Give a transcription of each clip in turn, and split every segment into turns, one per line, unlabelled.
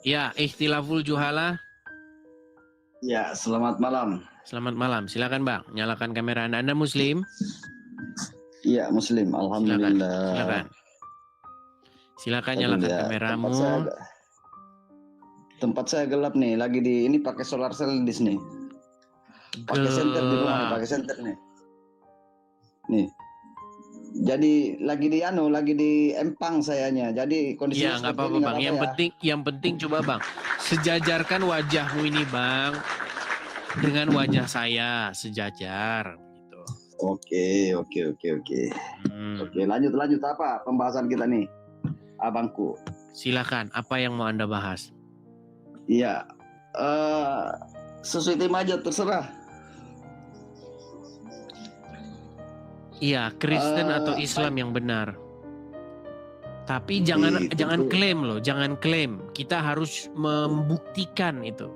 Ya, Ikhtilaful Juhala.
Ya, selamat malam.
Selamat malam. Silakan Bang, nyalakan kamera Anda. Anda Muslim?
Iya, Muslim. Alhamdulillah.
Silakan nyalakan kameramu.
Tempat saya gelap nih. Lagi ini pakai solar cell di sini. Pakai senter di rumah nih, pakai senter nih. Nih. Jadi lagi di Empang sayanya. Jadi kondisinya
nggak apa-apa Bang. Yang penting coba Bang, sejajarkan wajahmu ini Bang dengan wajah saya, sejajar gitu.
Oke. Oke, lanjut apa pembahasan kita nih, abangku?
Silakan, apa yang mau Anda bahas?
Iya, sesuai tema aja terserah.
Iya, Kristen atau Islam yang benar. Tapi jangan klaim loh, jangan klaim. Kita harus membuktikan itu.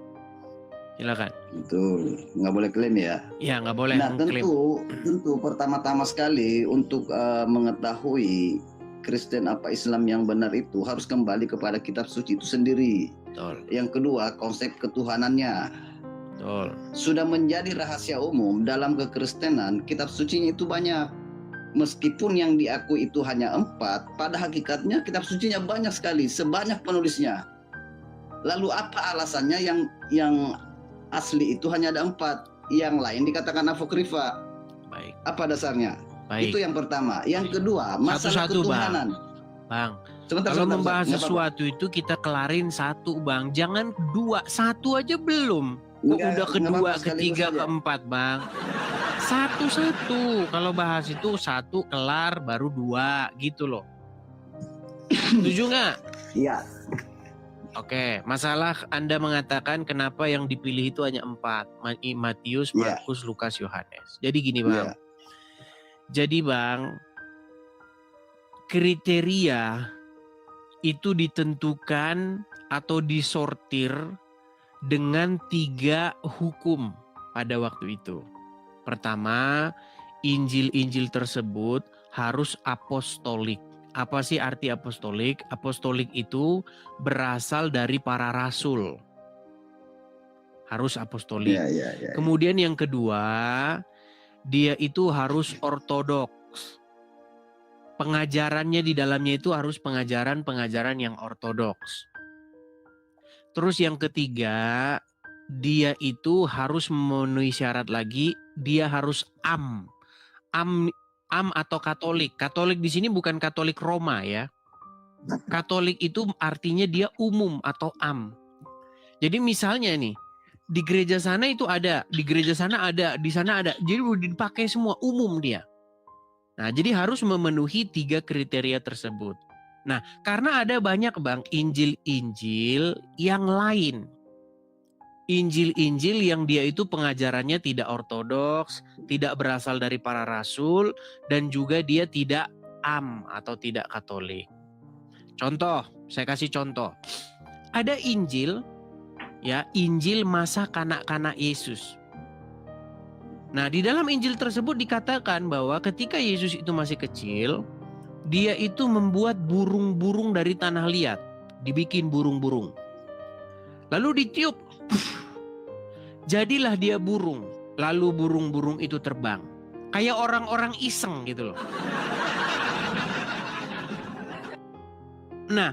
Silakan.
Itu nggak boleh klaim ya?
Ya, nggak boleh.
Nah, tentu pertama-tama sekali untuk mengetahui Kristen apa Islam yang benar itu harus kembali kepada kitab suci itu sendiri.
Betul.
Yang kedua, konsep ketuhanannya.
Betul.
Sudah menjadi rahasia umum dalam kekristenan, kitab sucinya itu banyak. Meskipun yang diakui itu hanya 4, pada hakikatnya kitab sucinya banyak sekali, sebanyak penulisnya. Lalu apa alasannya yang asli itu hanya ada 4, yang lain dikatakan apokrifa?
Baik.
Apa dasarnya?
Baik.
Itu yang pertama. Yang kedua, masalah ketuhanan.
Bang,
sebentar,
kalau membahas sesuatu itu kita kelarin satu Bang, jangan 2, 1 aja belum. Udah kedua, ketiga, keempat Bang. Satu-satu. Kalau bahas itu 1 kelar, baru 2 gitu loh. Setuju nggak?
Iya.
Oke, masalah Anda mengatakan kenapa yang dipilih itu hanya 4. Matius, Markus, Lukas, Yohanes. Jadi gini Bang. Jadi Bang, kriteria itu ditentukan atau disortir dengan 3 hukum pada waktu itu. Pertama, Injil-Injil tersebut harus apostolik. Apa sih arti apostolik? Apostolik itu berasal dari para rasul. Harus apostolik. Kemudian yang kedua, dia itu harus ortodoks. Pengajarannya di dalamnya itu harus pengajaran yang ortodoks. Terus yang ketiga, dia itu harus memenuhi syarat lagi, dia harus am atau Katolik. Katolik di sini bukan Katolik Roma ya. Katolik itu artinya dia umum atau am. Jadi misalnya nih, di gereja sana itu ada, di gereja sana ada, di sana ada. Jadi udah dipakai semua, umum dia. Nah, jadi harus memenuhi 3 kriteria tersebut. Nah, karena ada banyak Bang Injil-Injil yang lain. Injil-Injil yang dia itu pengajarannya tidak ortodoks, tidak berasal dari para rasul, dan juga dia tidak am atau tidak Katolik. Contoh, saya kasih contoh. Ada Injil, ya, Injil masa kanak-kanak Yesus. Nah, di dalam Injil tersebut dikatakan bahwa ketika Yesus itu masih kecil, dia itu membuat burung-burung dari tanah liat, dibikin burung-burung. Lalu ditiup, jadilah dia burung. Lalu burung-burung itu terbang. Kayak orang-orang iseng gitu loh. Nah,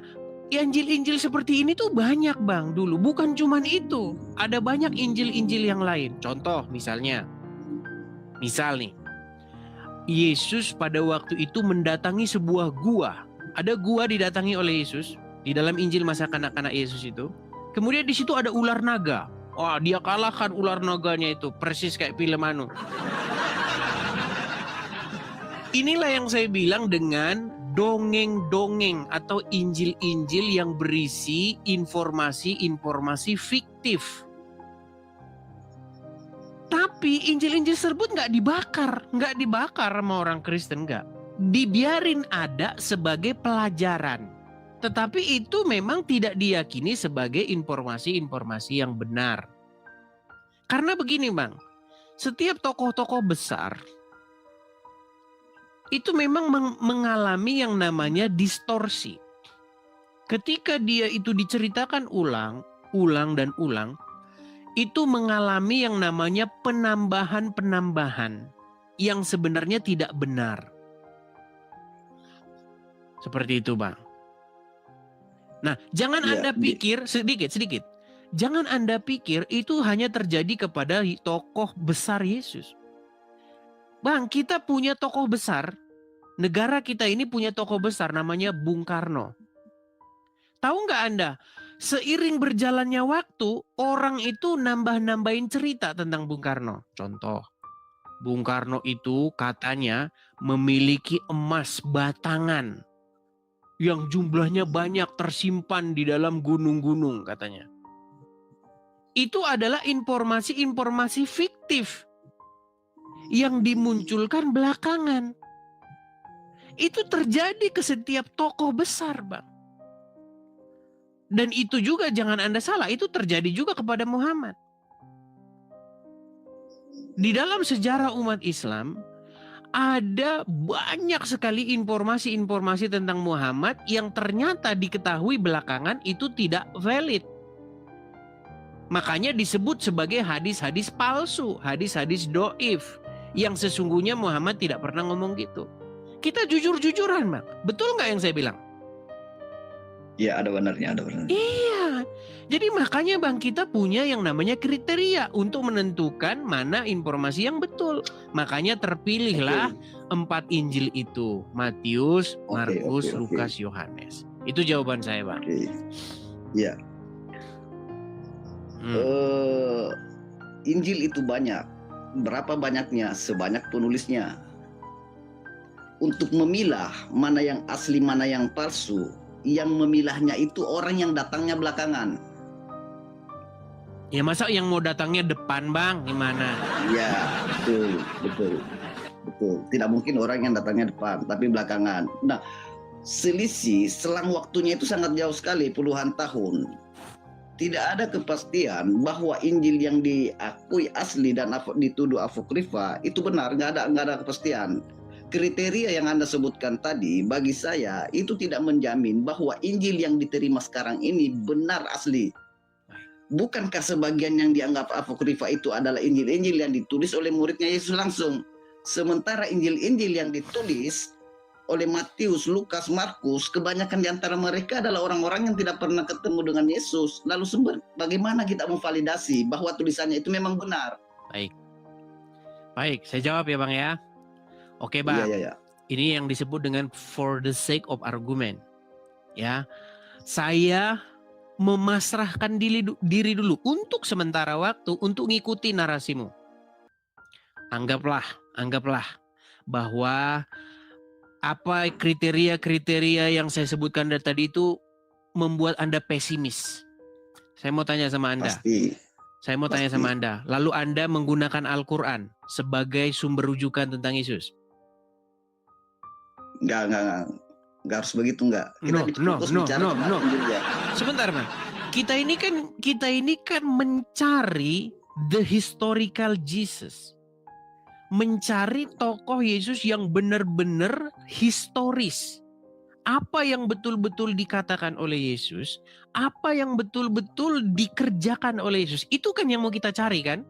Injil-Injil seperti ini tuh banyak Bang dulu. Bukan cuman itu. Ada banyak Injil-Injil yang lain. Contoh misalnya. Misal nih. Yesus pada waktu itu mendatangi sebuah gua. Ada gua didatangi oleh Yesus. Di dalam Injil masa kanak-kanak Yesus itu. Kemudian di situ ada ular naga. Wah, dia kalahkan ular naganya itu. Persis kayak film anu. Inilah yang saya bilang dengan dongeng-dongeng atau Injil-Injil yang berisi informasi-informasi fiktif. Tapi Injil-Injil tersebut nggak dibakar sama orang Kristen, nggak. Dibiarin ada sebagai pelajaran. Tetapi itu memang tidak diyakini sebagai informasi-informasi yang benar. Karena begini Bang, setiap tokoh-tokoh besar itu memang mengalami yang namanya distorsi. ketika dia itu diceritakan ulang dan ulang, itu mengalami yang namanya penambahan-penambahan yang sebenarnya tidak benar. Seperti itu, Bang. Nah, jangan Anda pikir sedikit. Jangan Anda pikir itu hanya terjadi kepada tokoh besar Yesus. Bang, kita punya tokoh besar. Negara kita ini punya tokoh besar namanya Bung Karno. Tahu nggak Anda? Seiring berjalannya waktu, orang itu nambah-nambahin cerita tentang Bung Karno. Contoh, Bung Karno itu katanya memiliki emas batangan yang jumlahnya banyak tersimpan di dalam gunung-gunung katanya. Itu adalah informasi-informasi fiktif yang dimunculkan belakangan. Itu terjadi ke setiap tokoh besar, Bang. Dan itu juga jangan Anda salah, itu terjadi juga kepada Muhammad. Di dalam sejarah umat Islam, ada banyak sekali informasi-informasi tentang Muhammad yang ternyata diketahui belakangan itu tidak valid. Makanya disebut sebagai hadis-hadis palsu, hadis-hadis doif. Yang sesungguhnya Muhammad tidak pernah ngomong gitu. Kita jujur-jujuran, Bang. Betul nggak yang saya bilang?
Iya, ada benarnya, ada benarnya.
Iya. Jadi makanya Bang, kita punya yang namanya kriteria untuk menentukan mana informasi yang betul. Makanya terpilihlah 4 Injil itu. Matius, Markus, Lukas, Yohanes. Itu jawaban saya, Bang.
Iya. Injil itu banyak. Berapa banyaknya? Sebanyak penulisnya. Untuk memilah mana yang asli, mana yang palsu, yang memilahnya itu orang yang datangnya belakangan.
Ya masa yang mau datangnya depan, Bang? Gimana?
Ya, betul. Tidak mungkin orang yang datangnya depan, tapi belakangan. Nah, selisih selang waktunya itu sangat jauh sekali, puluhan tahun. Tidak ada kepastian bahwa Injil yang diakui asli dan dituduh apokrifa itu benar, nggak ada kepastian. Kriteria yang Anda sebutkan tadi bagi saya itu tidak menjamin bahwa Injil yang diterima sekarang ini benar asli. Bukankah sebagian yang dianggap apokrifa itu adalah Injil-Injil yang ditulis oleh muridnya Yesus langsung? Sementara Injil-Injil yang ditulis oleh Matius, Lukas, Markus, kebanyakan di antara mereka adalah orang-orang yang tidak pernah ketemu dengan Yesus. Lalu bagaimana kita memvalidasi bahwa tulisannya itu memang benar?
Baik, saya jawab ya, Bang ya. Oke, Bang.
Iya.
Ini yang disebut dengan for the sake of argument. Ya. Saya memasrahkan diri dulu untuk sementara waktu untuk ngikuti narasimu. Anggaplah bahwa apa kriteria-kriteria yang saya sebutkan dari tadi itu membuat Anda pesimis. Saya mau tanya sama Anda. Lalu Anda menggunakan Al-Quran sebagai sumber rujukan tentang Yesus?
Enggak harus begitu, enggak.
No. Sebentar, Bang. Kita ini kan mencari the historical Jesus. Mencari tokoh Yesus yang benar-benar historis. Apa yang betul-betul dikatakan oleh Yesus, apa yang betul-betul dikerjakan oleh Yesus. Itu kan yang mau kita cari kan?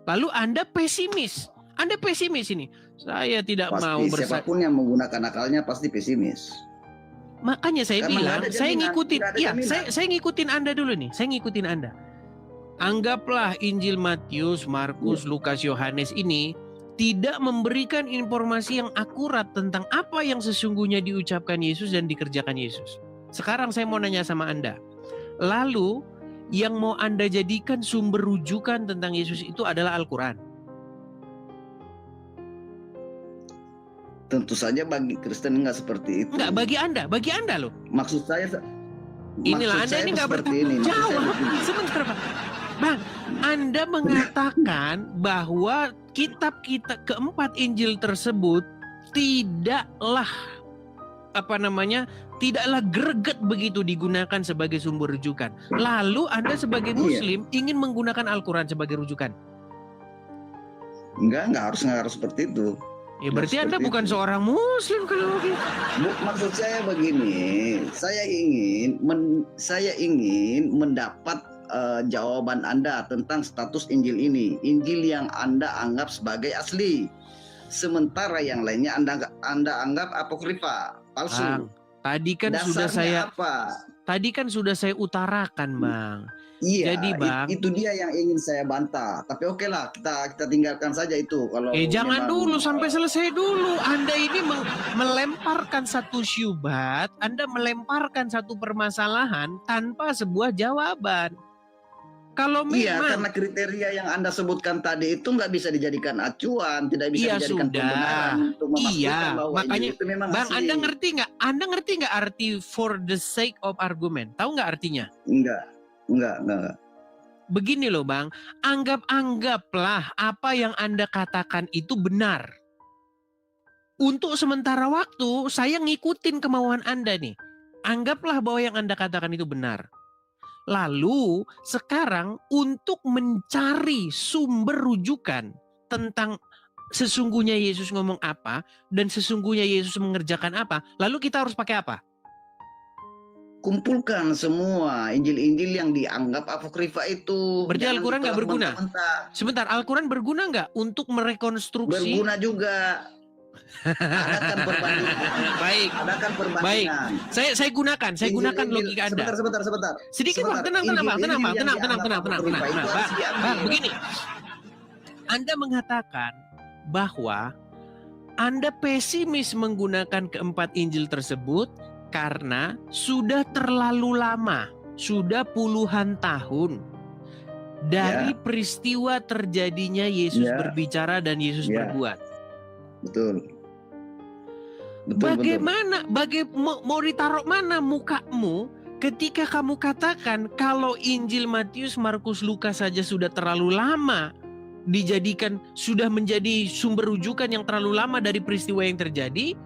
Lalu Anda pesimis. Anda pesimis ini. Saya tidak mau
siapapun yang menggunakan akalnya pasti pesimis.
Makanya saya bilang, saya ngikutin Anda dulu nih. Saya ngikutin Anda. Anggaplah Injil Matius, Markus, Lukas, Yohanes ini tidak memberikan informasi yang akurat tentang apa yang sesungguhnya diucapkan Yesus dan dikerjakan Yesus. Sekarang saya mau nanya sama Anda. Lalu yang mau Anda jadikan sumber rujukan tentang Yesus itu adalah Al-Quran.
Tentu saja bagi Kristen enggak seperti itu.
Enggak, bagi Anda loh.
Maksud saya
inilah Anda ini enggak bertanggung jawab. Sebentar, Pak. Bang, Anda mengatakan bahwa kitab-kitab keempat Injil tersebut tidaklah greget begitu digunakan sebagai sumber rujukan. Lalu Anda sebagai Muslim ingin menggunakan Al-Quran sebagai rujukan?
Enggak harus seperti itu.
Ya
Nggak
berarti Anda
seperti
bukan
itu.
seorang muslim kalau begitu.
Maksud saya begini, saya ingin mendapat jawaban Anda tentang status Injil ini. Injil yang Anda anggap sebagai asli. Sementara yang lainnya Anda anggap apokrifa, palsu.
Bang, tadi kan
Dasarnya apa?
sudah saya utarakan, Bang.
Iya,
Jadi, Bang,
itu dia yang ingin saya bantah. Tapi oke lah, kita tinggalkan saja itu kalau
jangan
memang,
dulu sampai selesai dulu. Anda ini melemparkan satu syubhat, Anda melemparkan satu permasalahan tanpa sebuah jawaban. Kalau
Iya,
memang
karena kriteria yang Anda sebutkan tadi itu nggak bisa dijadikan acuan, tidak bisa
Iya
dijadikan
sudah.
pembenaran untuk memastikan
Iya,
bahwa
makanya
Injil itu memang
Bang,
asli.
Anda ngerti nggak arti for the sake of argument? Tahu nggak artinya?
Enggak.
Begini loh Bang, anggaplah apa yang Anda katakan itu benar. Untuk sementara waktu, saya ngikutin kemauan Anda nih. Anggaplah bahwa yang Anda katakan itu benar. Lalu sekarang untuk mencari sumber rujukan tentang sesungguhnya Yesus ngomong apa dan sesungguhnya Yesus mengerjakan apa, lalu kita harus pakai apa?
Kumpulkan semua Injil-Injil yang dianggap apokrifa itu.
Berarti
Jangan
Al-Quran nggak
ditolak
berguna?
mentah-mentah.
Sebentar, Al-Quran berguna nggak untuk merekonstruksi?
Berguna juga. Adakan perbandingan.
Baik.
Adakan perbandingan.
Saya gunakan logika Anda.
Sebentar.
Sedikit Bang, tenang Bang, begini. Anda mengatakan bahwa Anda pesimis menggunakan keempat Injil tersebut karena sudah terlalu lama, sudah puluhan tahun dari peristiwa terjadinya Yesus berbicara dan Yesus berbuat.
Betul.
Bagaimana mau ditaruh mana mukamu ketika kamu katakan kalau Injil Matius, Markus, Lukas saja sudah terlalu lama dijadikan, sudah menjadi sumber rujukan yang terlalu lama dari peristiwa yang terjadi.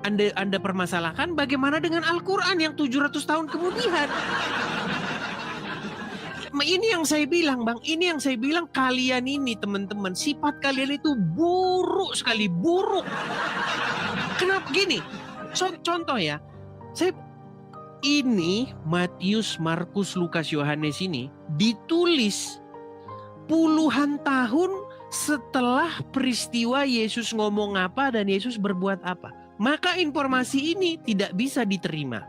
Anda permasalahkan bagaimana dengan Al-Quran yang 700 tahun kemudian. Ini yang saya bilang Bang, ini yang saya bilang, kalian ini teman-teman, sifat kalian itu buruk sekali, buruk. Kenapa gini? Contoh ya, ini Matius, Markus, Lukas, Yohanes ini ditulis puluhan tahun setelah peristiwa Yesus ngomong apa dan Yesus berbuat apa. Maka informasi ini tidak bisa diterima.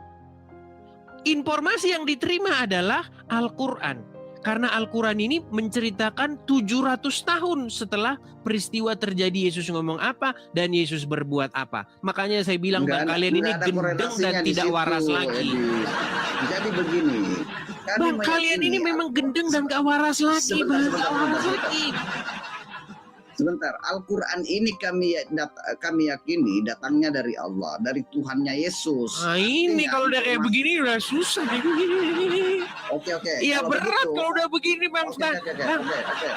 Informasi yang diterima adalah Al-Quran. Karena Al-Quran ini menceritakan 700 tahun setelah peristiwa terjadi Yesus ngomong apa dan Yesus berbuat apa. Makanya saya bilang Bang, kalian ini gendeng dan tidak waras lagi.
Jadi begini.
Bang, kalian ini memang gendeng dan gak waras lagi.
Sebentar, Al-Quran ini kami yakini datangnya dari Allah, dari Tuhannya Yesus.
Nah ini kalau udah kayak begini udah susah.
Oke.
Iya berat kalau udah begini Bang.
Oke.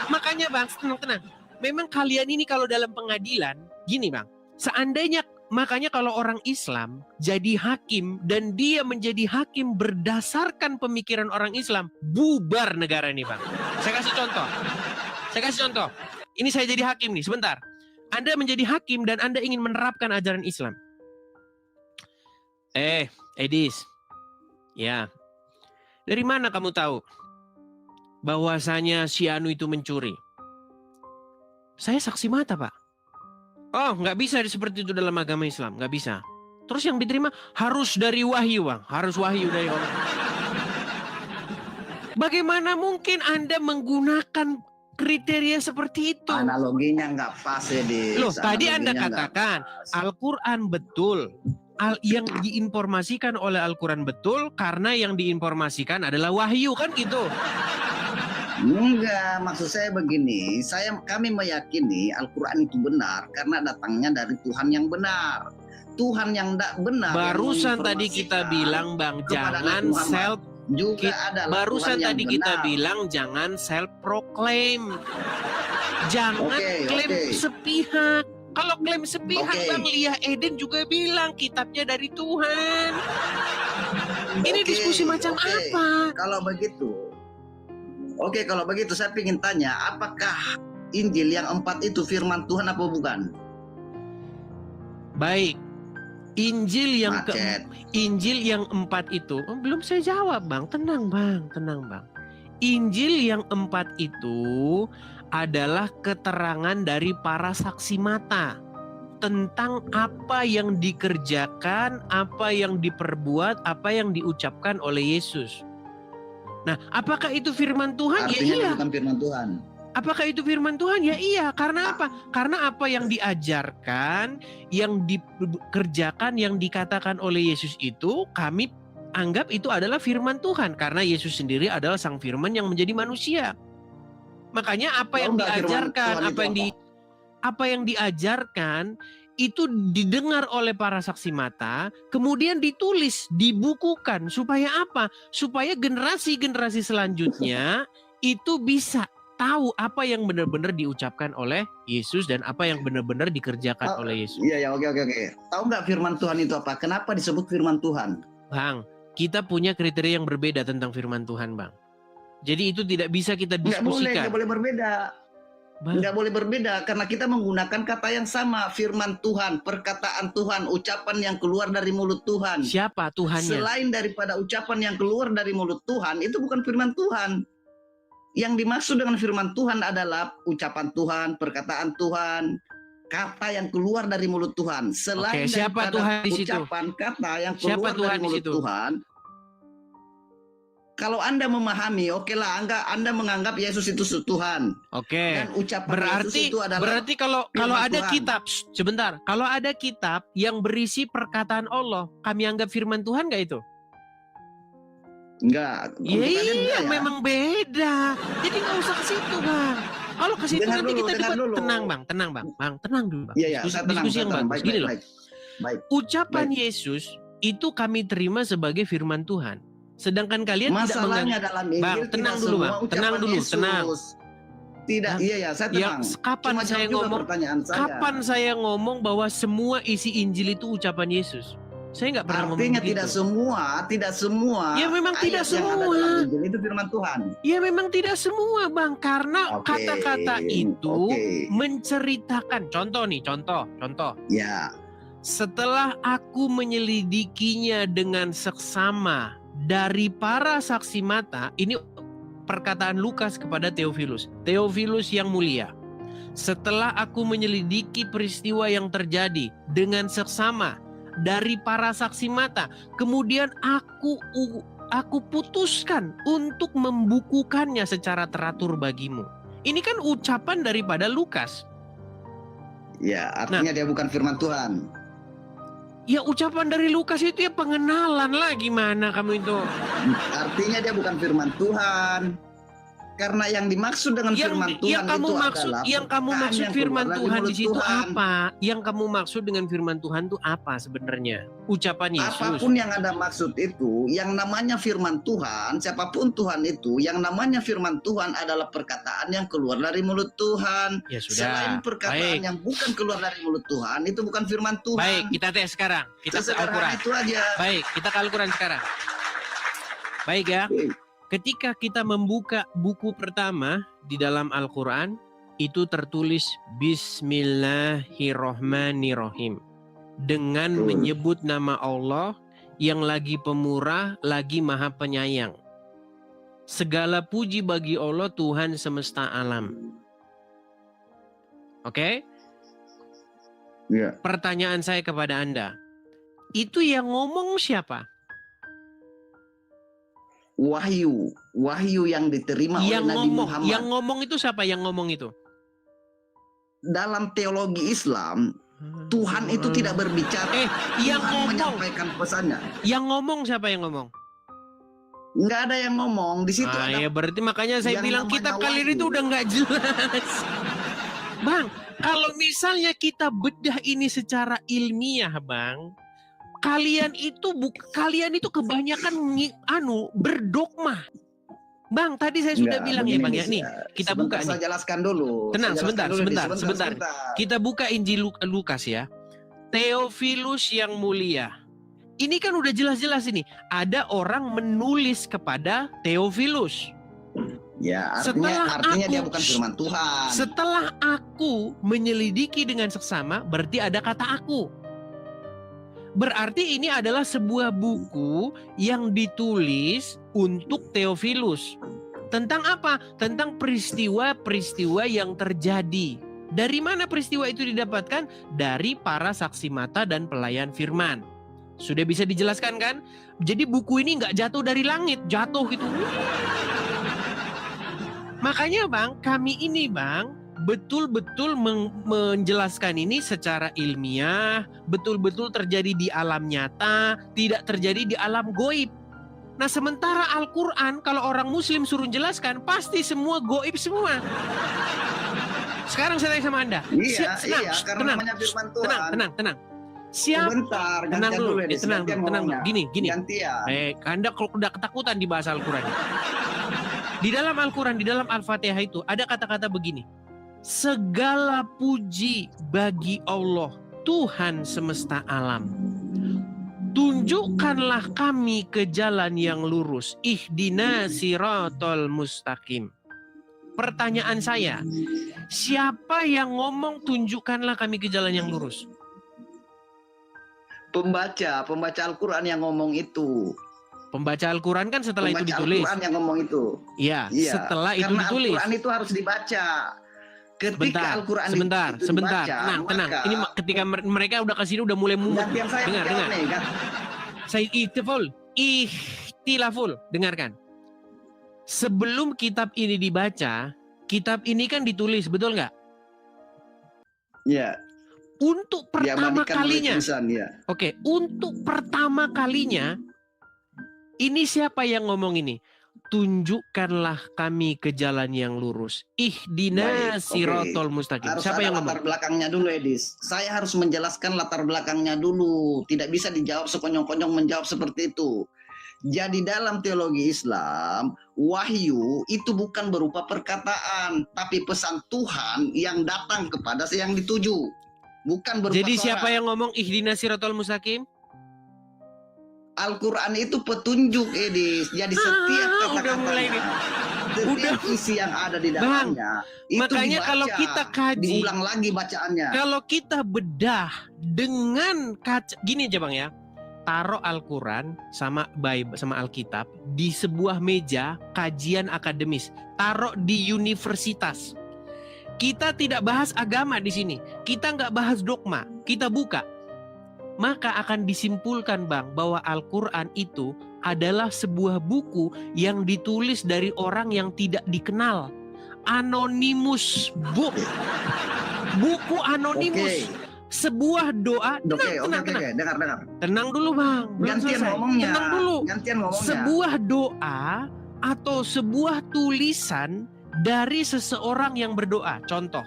Makanya Bang, tenang. Memang kalian ini kalau dalam pengadilan, gini Bang. Seandainya, makanya kalau orang Islam jadi hakim dan dia menjadi hakim berdasarkan pemikiran orang Islam, bubar negara ini Bang. Saya kasih contoh. Ini saya jadi hakim nih, sebentar. Anda menjadi hakim dan Anda ingin menerapkan ajaran Islam. Edis. Ya. Dari mana kamu tahu bahwasanya si Anu itu mencuri? Saya saksi mata, Pak. Oh, nggak bisa seperti itu dalam agama Islam, nggak bisa. Terus yang diterima harus dari wahyu, Bang. Harus wahyu dari Allah. Bagaimana mungkin Anda menggunakan kriteria seperti itu?
Analoginya nggak pas ya,
Loh, tadi Anda katakan Al-Quran betul. Yang diinformasikan oleh Al-Quran betul karena yang diinformasikan adalah wahyu, kan gitu?
Enggak, maksud saya begini, kami meyakini Al-Quran itu benar karena datangnya dari Tuhan yang benar. Tuhan yang tidak benar.
Barusan tadi kita bilang Bang, jangan self
juga
barusan tadi kita bilang jangan self proclaim. Jangan klaim sepihak. Kalau klaim sepihak Bang, Lia Eden juga bilang kitabnya dari Tuhan. Ini diskusi macam apa?
Kalau begitu saya ingin tanya, apakah Injil yang 4 itu firman Tuhan apa bukan?
Baik. Injil yang
Macet.
Injil yang 4 itu, belum saya jawab Bang, tenang Bang. Injil yang 4 itu adalah keterangan dari para saksi mata tentang apa yang dikerjakan, apa yang diperbuat, apa yang diucapkan oleh Yesus. Nah, apakah itu firman Tuhan?
Artinya
Ya iya.
bukan firman Tuhan.
Apakah itu firman Tuhan? Ya iya. Karena apa? Karena apa yang diajarkan, yang dikerjakan, yang dikatakan oleh Yesus itu kami anggap itu adalah firman Tuhan. Karena Yesus sendiri adalah sang firman yang menjadi manusia. Makanya apa yang diajarkan, apa yang diajarkan itu didengar oleh para saksi mata, kemudian ditulis, dibukukan. Supaya apa? Supaya generasi-generasi selanjutnya itu bisa tahu apa yang benar-benar diucapkan oleh Yesus dan apa yang benar-benar dikerjakan oleh Yesus.
Iya, oke. Tahu nggak firman Tuhan itu apa? Kenapa disebut firman Tuhan?
Bang, kita punya kriteria yang berbeda tentang firman Tuhan, Bang. Jadi itu tidak bisa kita diskusikan.
Nggak boleh berbeda. Nggak boleh berbeda karena kita menggunakan kata yang sama. Firman Tuhan, perkataan Tuhan, ucapan yang keluar dari mulut Tuhan.
Siapa Tuhannya?
Selain daripada ucapan yang keluar dari mulut Tuhan, itu bukan firman Tuhan. Yang dimaksud dengan firman Tuhan adalah ucapan Tuhan, perkataan Tuhan, kata yang keluar dari mulut Tuhan. Selain
siapa Tuhan di situ?
Ucapan kata yang keluar dari mulut Tuhan. Kalau Anda memahami, okelah Anda menganggap Yesus itu Tuhan.
Oke.
Dan ucapan Yesus itu adalah
berarti kalau ada Tuhan. Kitab, sebentar, kalau ada kitab yang berisi perkataan Allah, kami anggap firman Tuhan nggak itu?
Enggak.
Iya, memang beda. Jadi nggak usah ke situ, Bang. Kalau ke situ nanti kita debat. Tenang, Bang. Tenang dulu, Bang.
Iya,
diskusi yang bagus. Gini loh.
Baik.
Ucapan Yesus itu kami terima sebagai firman Tuhan. Sedangkan kalian
masalahnya
tidak
dalam Injil,
Bang, tenang dulu, Bang. Tenang dulu, tenang.
Tidak, iya, saya tenang.
Kapan saya ngomong? Kapan saya ngomong bahwa semua isi Injil itu ucapan Yesus? Saya nggak pernah ngomong begitu.
Artinya tidak semua.
Ya memang tidak semua.
Itu firman Tuhan.
Ya memang tidak semua, Bang, karena kata-kata itu menceritakan. Contoh.
Ya.
Setelah aku menyelidikinya dengan seksama dari para saksi mata, ini perkataan Lukas kepada Theophilus yang mulia. Setelah aku menyelidiki peristiwa yang terjadi dengan seksama dari para saksi mata, kemudian aku putuskan untuk membukukannya secara teratur bagimu. Ini kan ucapan daripada Lukas.
Ya, artinya dia bukan firman Tuhan.
Ya ucapan dari Lukas itu ya pengenalan lah, gimana kamu itu?
Artinya dia bukan firman Tuhan. Karena yang dimaksud dengan firman Tuhan
yang kamu maksud firman Tuhan di situ apa? Yang kamu maksud dengan firman Tuhan itu apa sebenarnya? Ucapan Yesus.
Apapun yang Anda maksud itu, yang namanya firman Tuhan, siapapun Tuhan itu, yang namanya firman Tuhan adalah perkataan yang keluar dari mulut Tuhan.
Ya sudah.
Selain perkataan yang bukan keluar dari mulut Tuhan, itu bukan firman Tuhan.
Baik, kita tes sekarang. Kita ke Al-Quran.
Itu aja.
Baik, kita ke Al-Quran sekarang. Baik ya. Ketika kita membuka buku pertama di dalam Al-Quran, itu tertulis Bismillahirrohmanirrohim. Dengan menyebut nama Allah yang lagi pemurah, lagi maha penyayang. Segala puji bagi Allah Tuhan semesta alam. Oke?
Ya.
Pertanyaan saya kepada Anda. Itu yang ngomong siapa?
Wahyu yang diterima oleh Nabi Muhammad.
Yang ngomong itu siapa yang ngomong itu?
Dalam teologi Islam, Tuhan itu tidak berbicara.
Yang ngomong
menyampaikan pesannya.
Yang ngomong siapa yang ngomong?
Nggak ada yang ngomong di situ.
Ya berarti makanya saya bilang kitab kalian itu udah nggak jelas. Bang, kalau misalnya kita bedah ini secara ilmiah, Bang. Kalian itu kebanyakan berdogma. Bang, tadi saya sudah bilang ya, Bang ya. Nih, kita buka nih.
Saya jelaskan dulu.
Tenang, sebentar. Kita buka Injil Lukas ya. Theophilus yang mulia. Ini kan udah jelas-jelas ini. Ada orang menulis kepada Theophilus.
Ya, artinya dia bukan firman Tuhan.
Setelah aku menyelidiki dengan seksama, berarti ada kata aku. Berarti ini adalah sebuah buku yang ditulis untuk Theophilus. Tentang apa? Tentang peristiwa-peristiwa yang terjadi. Dari mana peristiwa itu didapatkan? Dari para saksi mata dan pelayan firman. Sudah bisa dijelaskan kan? Jadi buku ini nggak jatuh dari langit, jatuh gitu. Makanya Bang, kami ini Bang, betul-betul menjelaskan ini secara ilmiah, betul-betul terjadi di alam nyata, tidak terjadi di alam goib. Nah sementara Al-Quran, kalau orang muslim suruh jelaskan, pasti semua goib semua. Sekarang saya tanya sama Anda.
Karena namanya firman Tuhan.
Tenang. Siapa?
Sebentar,
Tenang dulu. Tenang. Gini.
Gantian.
Anda kalau udah ketakutan di bahasa Al-Quran. Di dalam Al-Quran, di dalam Al-Fatihah itu ada kata-kata begini. Segala puji bagi Allah, Tuhan semesta alam. Tunjukkanlah kami ke jalan yang lurus. Ihdina siratal mustaqim. Pertanyaan saya, siapa yang ngomong tunjukkanlah kami ke jalan yang lurus?
Pembaca Al-Quran yang ngomong itu.
Pembaca Al-Quran kan setelah itu ditulis.
Al-Quran yang ngomong itu.
Iya, setelah itu ditulis.
Al-Quran itu harus dibaca. Ketika Al-Quran
sebentar.
dibaca,
Tenang. Ini ketika mereka udah kesini udah mulai dengar. Saya ihtilaful, dengarkan. Sebelum kitab ini dibaca, kitab ini kan ditulis, betul nggak?
Iya.
Untuk pertama kalinya.
Ya.
Oke, untuk pertama kalinya, ini siapa yang ngomong ini? Tunjukkanlah kami ke jalan yang lurus. Ihdina siratal mustaqim.
Harus
siapa yang ngomong?
Latar belakangnya dulu, Edis. Saya harus menjelaskan latar belakangnya dulu. Tidak bisa dijawab sekonyong-konyong menjawab seperti itu. Jadi dalam teologi Islam, wahyu itu bukan berupa perkataan, tapi pesan Tuhan yang datang kepada yang dituju. Bukan berupa
Jadi
suara.
siapa yang ngomong ihdina siratal mustaqim?
Al-Quran itu petunjuk, Edis. Jadi setiap kata-katanya, setiap isi yang ada di dalamnya, itu
makanya
dibaca,
kalau kita kaji,
diulang lagi bacaannya.
Kalau kita bedah dengan kaca, gini aja Bang ya, taruh Al-Quran sama Bible sama Alkitab di sebuah meja kajian akademis, taruh di universitas. Kita tidak bahas agama di sini, kita nggak bahas dogma, kita buka. Maka akan disimpulkan Bang bahwa Al-Quran itu adalah sebuah buku yang ditulis dari orang yang tidak dikenal. Anonymous book. Buku anonimus. Sebuah doa. Tenang.
Dengar.
Tenang dulu Bang.
Gantian ngomongnya.
Tenang dulu. Sebuah doa atau sebuah tulisan dari seseorang yang berdoa. Contoh.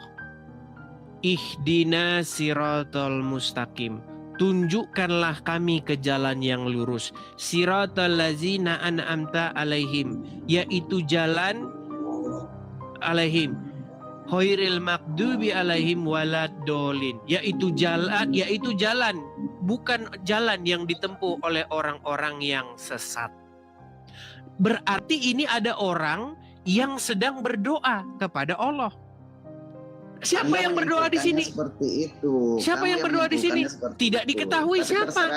Ihdina siratal mustaqim. Tunjukkanlah kami ke jalan yang lurus. Siratal ladzina an'amta alaihim, yaitu jalan alaihim. Khairil maghdubi alaihim waladdallin, yaitu jalan, bukan jalan yang ditempuh oleh orang-orang yang sesat. Berarti ini ada orang yang sedang berdoa kepada Allah. Siapa yang berdoa di sini?
Seperti itu.
Siapa yang berdoa di sini? Tidak diketahui siapa.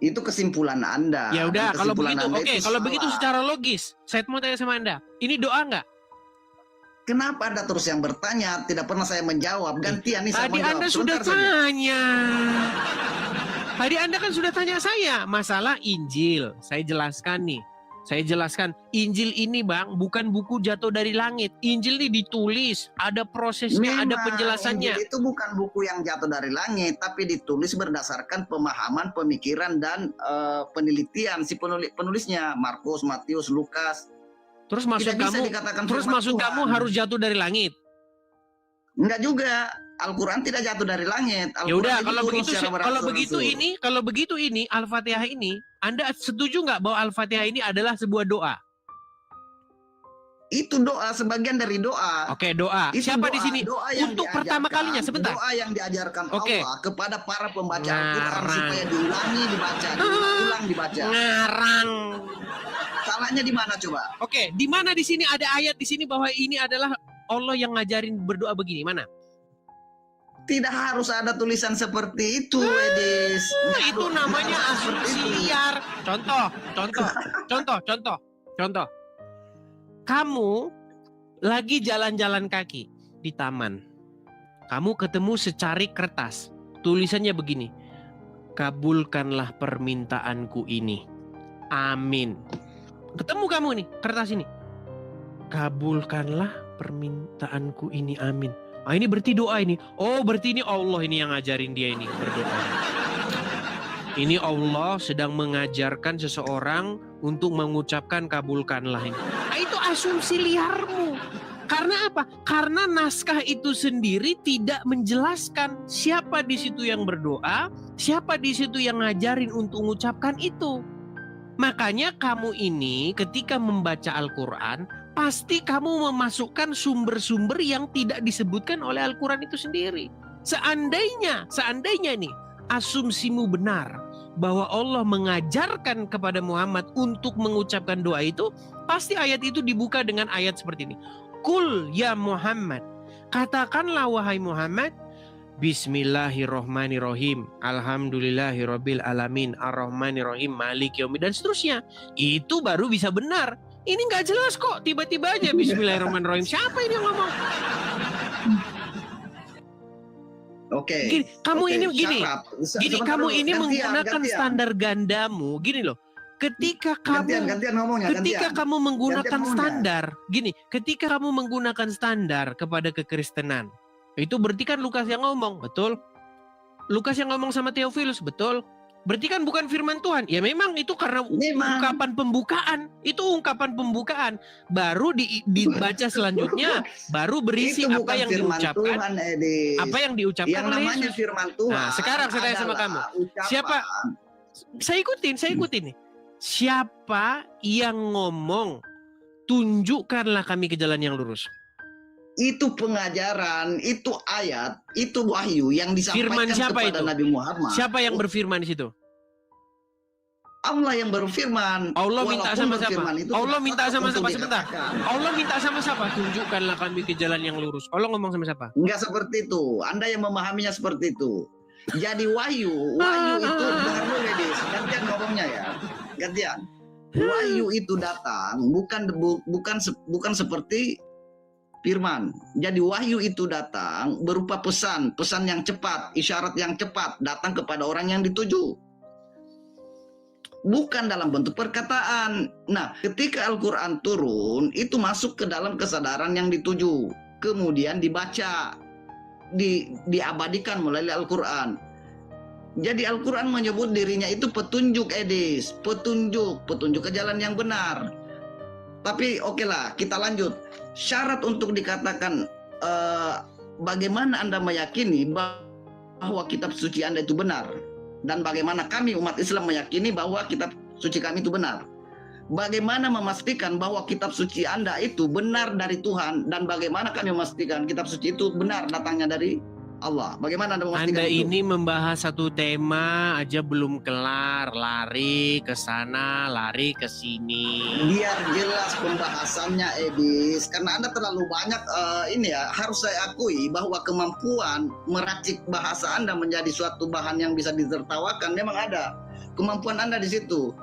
Itu kesimpulan Anda. Ya udah, kalau begitu, oke. Kalau begitu secara logis, saya mau tanya sama Anda. Ini doa nggak?
Kenapa Anda terus yang bertanya? Tidak pernah saya menjawab. Gantian nih saya
Tadi Anda sudah tanya. Tadi Anda kan sudah tanya saya masalah Injil. Saya jelaskan nih. Saya jelaskan, Injil ini Bang bukan buku jatuh dari langit. Injil ini ditulis, ada prosesnya, ada penjelasannya.
Injil itu bukan buku yang jatuh dari langit, tapi ditulis berdasarkan pemahaman, pemikiran, dan penelitian si penulisnya. Markus, Matius, Lukas.
Terus maksud kamu harus jatuh dari langit?
Enggak juga. Al-Quran tidak jatuh dari langit.
Ya udah, kalau begitu ini Al-Fatihah ini, Anda setuju nggak bahwa Al-Fatihah ini adalah sebuah doa?
Itu doa, sebagian dari doa.
Oke, doa.
Itu
siapa
doa,
di sini? Untuk pertama kalinya, sebentar.
Doa yang diajarkan Allah kepada para pembaca Al-Quran supaya diulangi, dibaca, diulang, dibaca.
Ngarang.
Salahnya di mana coba?
Oke, di mana di sini ada ayat di sini bahwa ini adalah Allah yang ngajarin berdoa begini? Mana?
Tidak harus ada tulisan seperti itu, Edis.
Itu namanya asumsi liar. Contoh. Kamu lagi jalan-jalan kaki di taman. Kamu ketemu secarik kertas. Tulisannya begini. Kabulkanlah permintaanku ini. Amin. Ketemu kamu nih, kertas ini. Kabulkanlah permintaanku ini, amin. Ini berarti doa ini. Oh, berarti ini Allah ini yang ngajarin dia ini berdoa. Ini Allah sedang mengajarkan seseorang untuk mengucapkan kabulkanlah ini. Itu asumsi liarmu. Karena apa? Karena naskah itu sendiri tidak menjelaskan siapa di situ yang berdoa, siapa di situ yang ngajarin untuk mengucapkan itu. Makanya kamu ini ketika membaca Al-Quran, pasti kamu memasukkan sumber-sumber yang tidak disebutkan oleh Al-Quran itu sendiri. Seandainya nih asumsimu benar bahwa Allah mengajarkan kepada Muhammad untuk mengucapkan doa itu, pasti ayat itu dibuka dengan ayat seperti ini. Kul ya Muhammad, katakanlah wahai Muhammad, Bismillahirrohmanirrohim, Alhamdulillahirabbil alamin, Ar-Rahmanirrahim, Malik Yaumiddin, dan seterusnya. Itu baru bisa benar. Ini nggak jelas kok, tiba-tiba aja Bismillahirrahmanirrahim. Siapa ini yang ngomong?
Oke.
Kamu ini gini, kamu ini
gantian,
menggunakan standar gandamu. Gini loh, ketika kamu kamu menggunakan standar, gini, ketika kamu menggunakan standar kepada kekristenan, itu berarti kan Lukas yang ngomong, betul? Lukas yang ngomong sama Theophilus, betul? Berarti kan bukan firman Tuhan. Ya memang itu karena ungkapan pembukaan. Itu ungkapan pembukaan. Baru dibaca selanjutnya, baru berisi apa yang diucapkan. Tuhan, apa yang diucapkan
yang
oleh
namanya
Yesus.
Firman Tuhan.
Nah, sekarang saya tanya sama kamu. Siapa? Saya ikutin nih. Siapa yang ngomong, tunjukkanlah kami ke jalan yang lurus?
Itu pengajaran, itu ayat, itu wahyu yang disampaikan kepada
itu?
Nabi Muhammad.
Siapa yang berfirman di situ?
Allah yang berfirman.
Allah minta sama siapa? Allah minta sama siapa? Sebentar. Allah minta sama siapa? Tunjukkanlah kami ke jalan yang lurus. Allah ngomong sama siapa?
Enggak seperti itu. Anda yang memahaminya seperti itu. Jadi wahyu itu dengar dulu, ladies. Gantian ngomongnya ya. Gantian. Wahyu itu datang bukan seperti firman. Jadi wahyu itu datang berupa pesan yang cepat, isyarat yang cepat datang kepada orang yang dituju. Bukan dalam bentuk perkataan. Nah, ketika Al-Quran turun, itu masuk ke dalam kesadaran yang dituju. Kemudian dibaca, diabadikan melalui Al-Quran. Jadi Al-Quran menyebut dirinya itu petunjuk, Edis. Petunjuk ke jalan yang benar. Tapi oke lah, kita lanjut. Syarat untuk dikatakan bagaimana Anda meyakini bahwa kitab suci Anda itu benar, dan bagaimana kami umat Islam meyakini bahwa kitab suci kami itu benar. Bagaimana memastikan bahwa kitab suci Anda itu benar dari Tuhan, dan bagaimana kami memastikan kitab suci itu benar datangnya dari Allah? Bagaimana Anda memastikan
Anda
itu?
ini membahas satu tema aja belum kelar, lari ke sana, lari ke sini.
Biar jelas pembahasannya, Edis, karena Anda terlalu banyak harus saya akui bahwa kemampuan meracik bahasa Anda menjadi suatu bahan yang bisa ditertawakan memang ada. Kemampuan Anda di situ.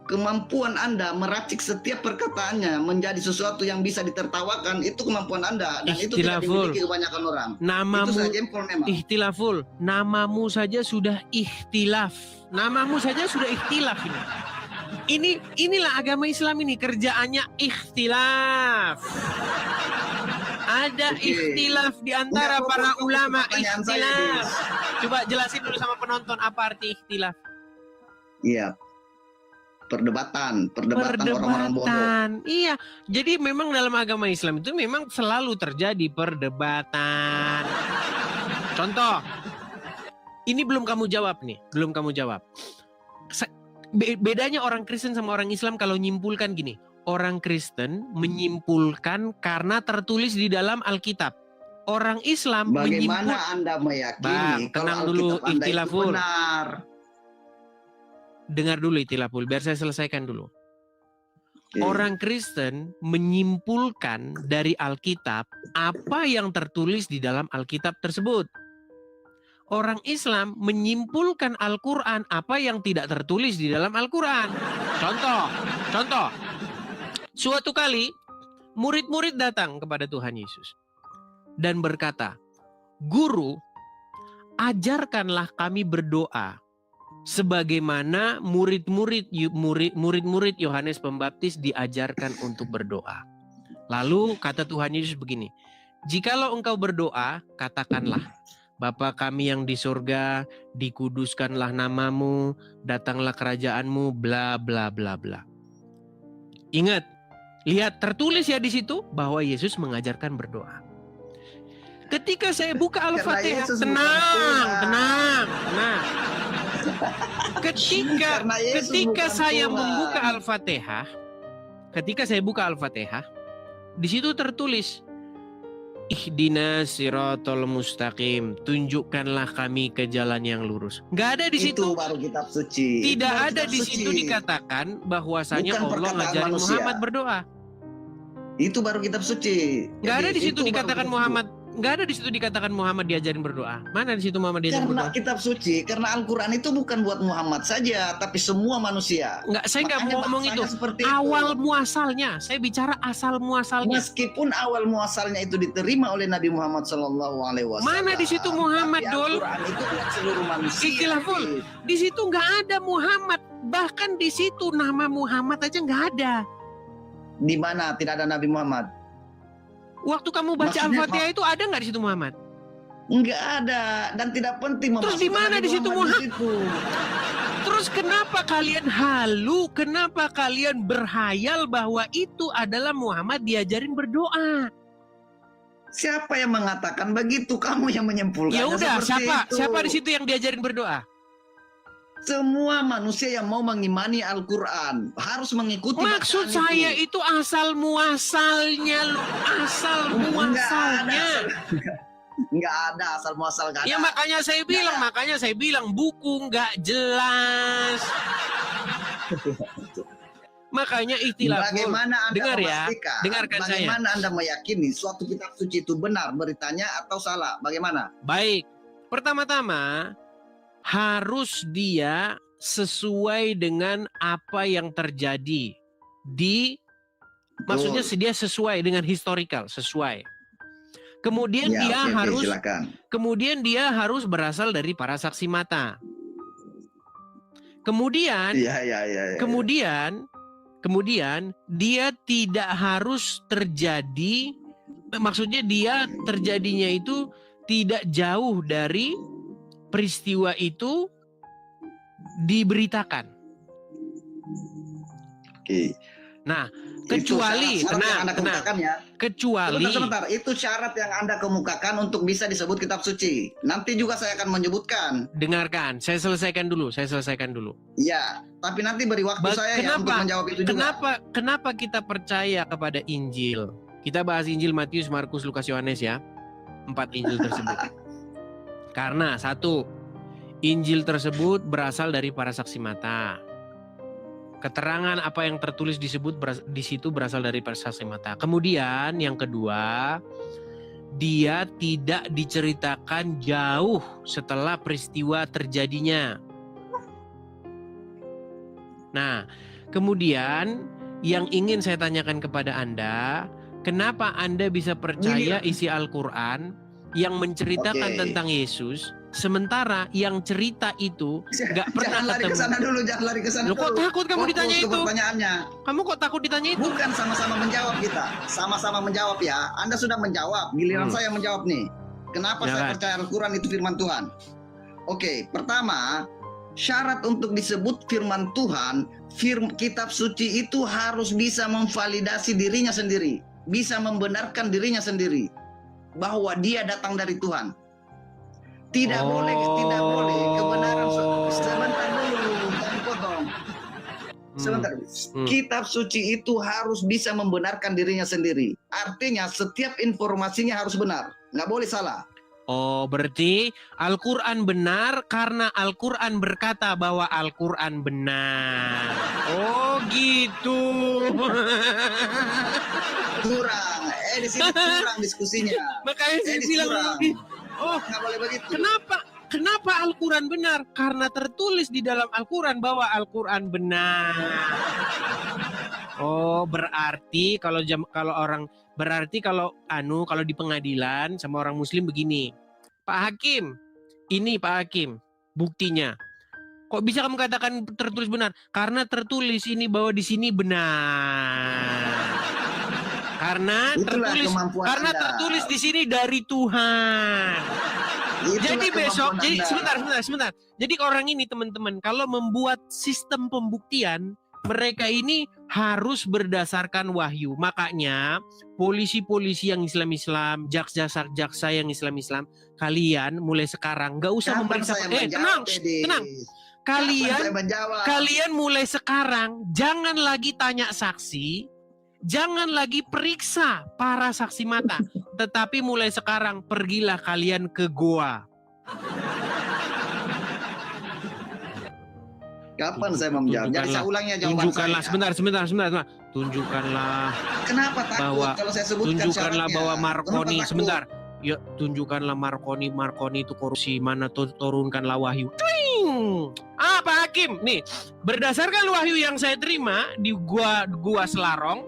Kemampuan Anda meracik setiap perkataannya menjadi sesuatu yang bisa ditertawakan, itu kemampuan Anda, dan itu tidak dimiliki kebanyakan orang.
Namamu
itu saja memang.
Ikhtilaful. Namamu saja sudah ikhtilaf. Namamu saja sudah ikhtilaf ini. Inilah agama Islam ini, kerjaannya ikhtilaf. Ada ikhtilaf di antara para ulama, ikhtilaf. Coba jelasin dulu sama penonton apa arti ikhtilaf.
Iya. Perdebatan orang-orang bodoh.
Iya, jadi memang dalam agama Islam itu memang selalu terjadi perdebatan. Contoh, ini belum kamu jawab nih, Bedanya orang Kristen sama orang Islam kalau nyimpulkan gini, orang Kristen menyimpulkan karena tertulis di dalam Alkitab. Orang Islam
bagaimana Anda meyakini
tenang
kalau
dulu,
Alkitab Anda itu benar?
Dengar dulu Ikhtilaful, biar saya selesaikan dulu. Orang Kristen menyimpulkan dari Alkitab apa yang tertulis di dalam Alkitab tersebut. orang Islam menyimpulkan Al-Quran apa yang tidak tertulis di dalam Al-Quran. Contoh. Suatu kali murid-murid datang kepada Tuhan Yesus dan berkata, "Guru, ajarkanlah kami berdoa sebagaimana murid-murid Yohanes Pembaptis diajarkan untuk berdoa." Lalu kata Tuhan Yesus begini, "Jikalau engkau berdoa, katakanlah, Bapa kami yang di surga, dikuduskanlah namamu, datanglah kerajaanmu, bla bla bla bla." Ingat, lihat tertulis ya di situ bahwa Yesus mengajarkan berdoa. Ketika saya buka Al-Fatihah, tenang. Ketika saya membuka Al-Fatihah, di situ tertulis, "Ihdinas siratal mustaqim, tunjukkanlah kami ke jalan yang lurus." Nggak ada di situ.
Itu baru kitab suci.
Tidak ada di situ dikatakan bahwasanya Allah ngajarin Muhammad berdoa.
Itu baru kitab suci.
Nggak ada di situ dikatakan Muhammad. Nggak ada di situ dikatakan Muhammad diajarin berdoa. Mana di situ Muhammad diajarin berdoa?
Karena kitab suci, karena Al-Quran itu bukan buat Muhammad saja, tapi semua manusia.
Nggak, saya nggak mau ngomong itu.
Itu.
Awal muasalnya, saya bicara asal muasalnya.
Meskipun awal muasalnya itu diterima oleh Nabi Muhammad SAW.
Mana di situ Muhammad, Dul?
Al-Quran itu buat seluruh manusia.
Ikhilaful. Di situ nggak ada Muhammad. Bahkan di situ nama Muhammad aja nggak ada.
Di mana tidak ada Nabi Muhammad?
Waktu kamu baca Al-Fatihah itu ada nggak di situ Muhammad?
Nggak ada, dan tidak penting.
Terus di mana di situ Muhammad? Terus kenapa kalian halu? Kenapa kalian berhayal bahwa itu adalah Muhammad diajarin berdoa?
Siapa yang mengatakan begitu? Kamu yang menyimpulkan.
Ya udah, siapa di situ yang diajarin berdoa?
Semua manusia yang mau mengimani Al-Quran harus mengikuti.
Maksud saya itu asal muasalnya,
Nggak ada asal muasal, nggak ada.
Ya makanya saya bilang buku nggak jelas. Makanya ikhtilaf.
Bagaimana Anda
dengar ya, dengarkan saya.
Bagaimana Anda meyakini suatu kitab suci itu benar beritanya atau salah? Bagaimana?
Baik, pertama-tama harus dia sesuai dengan apa yang terjadi maksudnya dia sesuai dengan historical, sesuai. Kemudian
ya,
kemudian dia harus berasal dari para saksi mata. Kemudian kemudian dia tidak harus terjadi, maksudnya dia terjadinya itu tidak jauh dari peristiwa itu diberitakan.
Oke.
Nah, kecuali
sebentar, itu syarat yang Anda kemukakan untuk bisa disebut kitab suci. Nanti juga saya akan menyebutkan.
Dengarkan, saya selesaikan dulu.
Ya, tapi nanti beri waktu saya untuk menjawab itu juga.
Kenapa kita percaya kepada Injil? Kita bahas Injil Matius, Markus, Lukas, Yohanes ya. 4 Injil tersebut. Karena satu, Injil tersebut berasal dari para saksi mata. Keterangan apa yang tertulis di situ berasal dari para saksi mata. Kemudian yang kedua, dia tidak diceritakan jauh setelah peristiwa terjadinya. Nah, kemudian yang ingin saya tanyakan kepada Anda, kenapa Anda bisa percaya isi Al-Quran yang menceritakan tentang Yesus, sementara yang cerita itu nggak pernah ketemu?
Jangan lari ke sana dulu.
Kok takut kamu ditanya itu?
Pertanyaannya.
Kamu kok takut ditanya itu?
Bukan, sama-sama menjawab kita. Sama-sama menjawab ya. Anda sudah menjawab, giliran saya menjawab nih. Kenapa saya percaya Al-Quran itu firman Tuhan? Oke, pertama, syarat untuk disebut firman Tuhan, kitab suci itu harus bisa memvalidasi dirinya sendiri, bisa membenarkan dirinya sendiri bahwa dia datang dari Tuhan. Tidak boleh kebenaran. Sebentar dulu, jangan potong. Sebentar. Kitab suci itu harus bisa membenarkan dirinya sendiri. Artinya setiap informasinya harus benar, nggak boleh salah.
Oh, berarti Al-Quran benar karena Al-Quran berkata bahwa Al-Quran benar. Oh, gitu.
Kurang. Di sini kurang diskusinya.
Makanya saya bilang lagi. Oh,
nggak boleh begitu.
Kenapa Al-Quran benar? Karena tertulis di dalam Al-Quran bahwa Al-Quran benar. Oh, berarti kalau kalau di pengadilan sama orang Muslim begini, Pak Hakim, ini Pak Hakim, buktinya. Kok bisa kamu katakan tertulis benar? Karena tertulis ini bahwa di sini benar. Karena tertulis di sini dari Tuhan. Jadi besok, sebentar. Jadi orang ini teman-teman, kalau membuat sistem pembuktian, mereka ini harus berdasarkan wahyu. Makanya polisi-polisi yang Islam-Islam, jaksa yang Islam-Islam, kalian mulai sekarang nggak usah memeriksa. Tenang. Kalian mulai sekarang jangan lagi tanya saksi, jangan lagi periksa para saksi mata, tetapi mulai sekarang pergilah kalian ke goa.
Kapan saya mau menjawab? Jadi saya ulangnya jawaban
tunjukkanlah,
saya.
Sebentar. Tunjukkanlah.
Kenapa takut kalau saya sebutkan
tunjukkanlah
syaratnya?
bahwa Marconi, sebentar. Yuk, tunjukkanlah Marconi itu korupsi, mana turunkanlah wahyu. Pak Hakim, nih, berdasarkan wahyu yang saya terima di gua Selarong,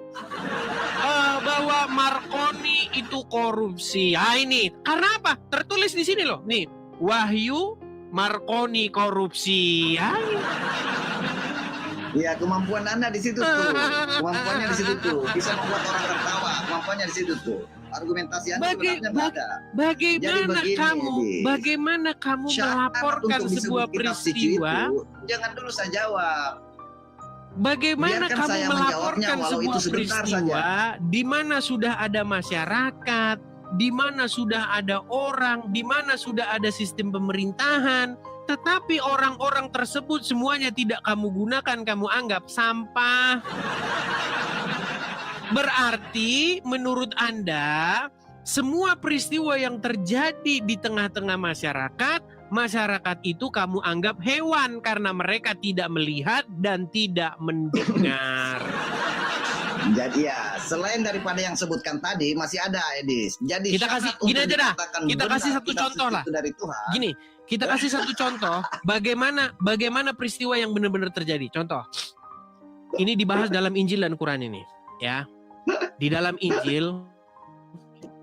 bahwa Marconi itu korupsi. Ini karena apa? Tertulis di sini loh. Nih, wahyu Marconi korupsi.
Iya, kemampuan Anda di situ tuh. Kemampuannya di situ tuh. Bisa membuat orang tertawa. Kemampuannya di situ tuh. Argumentasi Anda sebenarnya ada.
Bagaimana kamu melaporkan sebuah peristiwa?
Jangan dulu saya jawab.
Bagaimana
Biarkan
kamu
saya
melaporkan sebuah peristiwa di mana sudah ada masyarakat, di mana sudah ada orang, di mana sudah ada sistem pemerintahan, tetapi orang-orang tersebut semuanya tidak kamu gunakan, kamu anggap sampah. Berarti menurut Anda semua peristiwa yang terjadi di tengah-tengah masyarakat itu kamu anggap hewan karena mereka tidak melihat dan tidak mendengar.
Jadi ya, selain daripada yang sebutkan tadi masih ada, Edis. Jadi
kita kasih gini aja dah. Kita kasih satu contoh lah.
Dari Tuhan.
Gini, kita kasih satu contoh bagaimana peristiwa yang benar-benar terjadi. Contoh. Ini dibahas dalam Injil dan Quran ini, ya. Di dalam Injil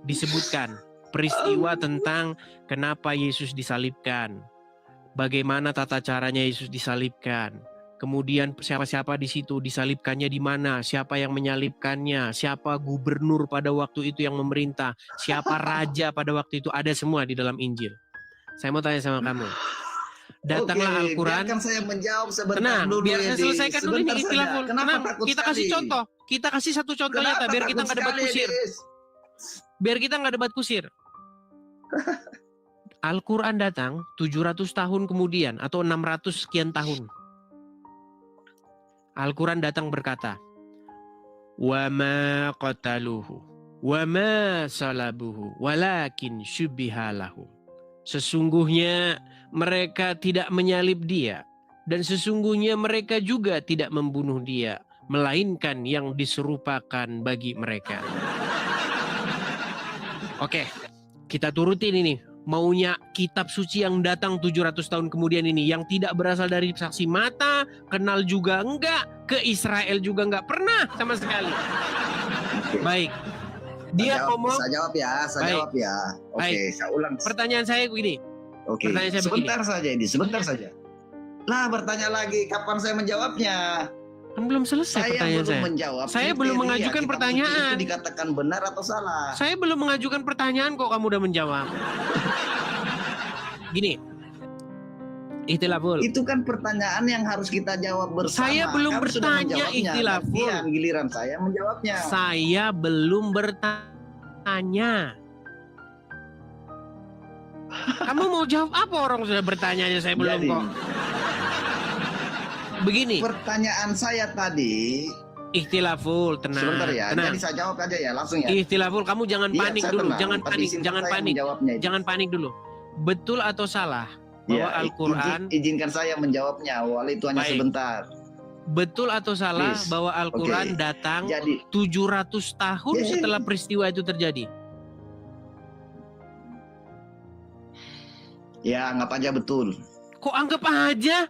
disebutkan peristiwa tentang kenapa Yesus disalibkan. Bagaimana tata caranya Yesus disalibkan. Kemudian siapa-siapa di situ, disalibkannya di mana, siapa yang menyalibkannya, siapa gubernur pada waktu itu yang memerintah, siapa raja pada waktu itu, ada semua di dalam Injil. Saya mau tanya sama kamu. Datanglah Al-Quran.
Biarkan saya menjawab sebentar dulu.
Biar saya selesaikan dulu ini ikhtilaful. Kita kasih contoh. Kita kasih satu contoh nyata biar kita nggak debat kusir. Biar kita nggak debat kusir. Al-Quran datang 700 tahun kemudian atau 600 sekian tahun. Al-Quran datang berkata, "Wa ma qataluhu wa ma salabuhu walakin syubbiha lahum." Sesungguhnya mereka tidak menyalib dia dan sesungguhnya mereka juga tidak membunuh dia, melainkan yang diserupakan bagi mereka. Oke, kita turutin ini. Maunya kitab suci yang datang 700 tahun kemudian ini, yang tidak berasal dari saksi mata, kenal juga enggak, ke Israel juga enggak pernah sama sekali. Baik. Dia ngomong.
Saya jawab ya. Oke, saya ulang.
Pertanyaan saya begini.
Oke, sebentar saja. Lah, bertanya lagi, kapan saya menjawabnya?
Kan belum selesai pertanyaan saya.
Menjawab.
Saya belum mengajukan pertanyaan.
Itu dikatakan benar atau salah?
Saya belum mengajukan pertanyaan kok kamu udah menjawab. Gini. Ikhtilaful.
Itu kan pertanyaan yang harus kita jawab bersama.
Saya belum bertanya ikhtilaful.
Giliran saya menjawabnya.
Saya belum bertanya. Kamu mau jawab apa, orang sudah bertanya aja saya belum kok. Begini. Pertanyaan saya tadi. Ikhtilaful, tenang.
Sebentar ya.
Tenang.
Jadi saya jawab aja ya, langsung ya.
Ikhtilaful, kamu jangan panik dulu.
Tenang.
Jangan panik dulu. Betul atau salah bahwa Al-Quran?
Izinkan saya menjawabnya. Wali itu hanya sebentar.
Betul atau salah bahwa Al-Quran datang 700 tahun setelah peristiwa itu terjadi?
Ya, anggap aja betul.
Kok anggap aja?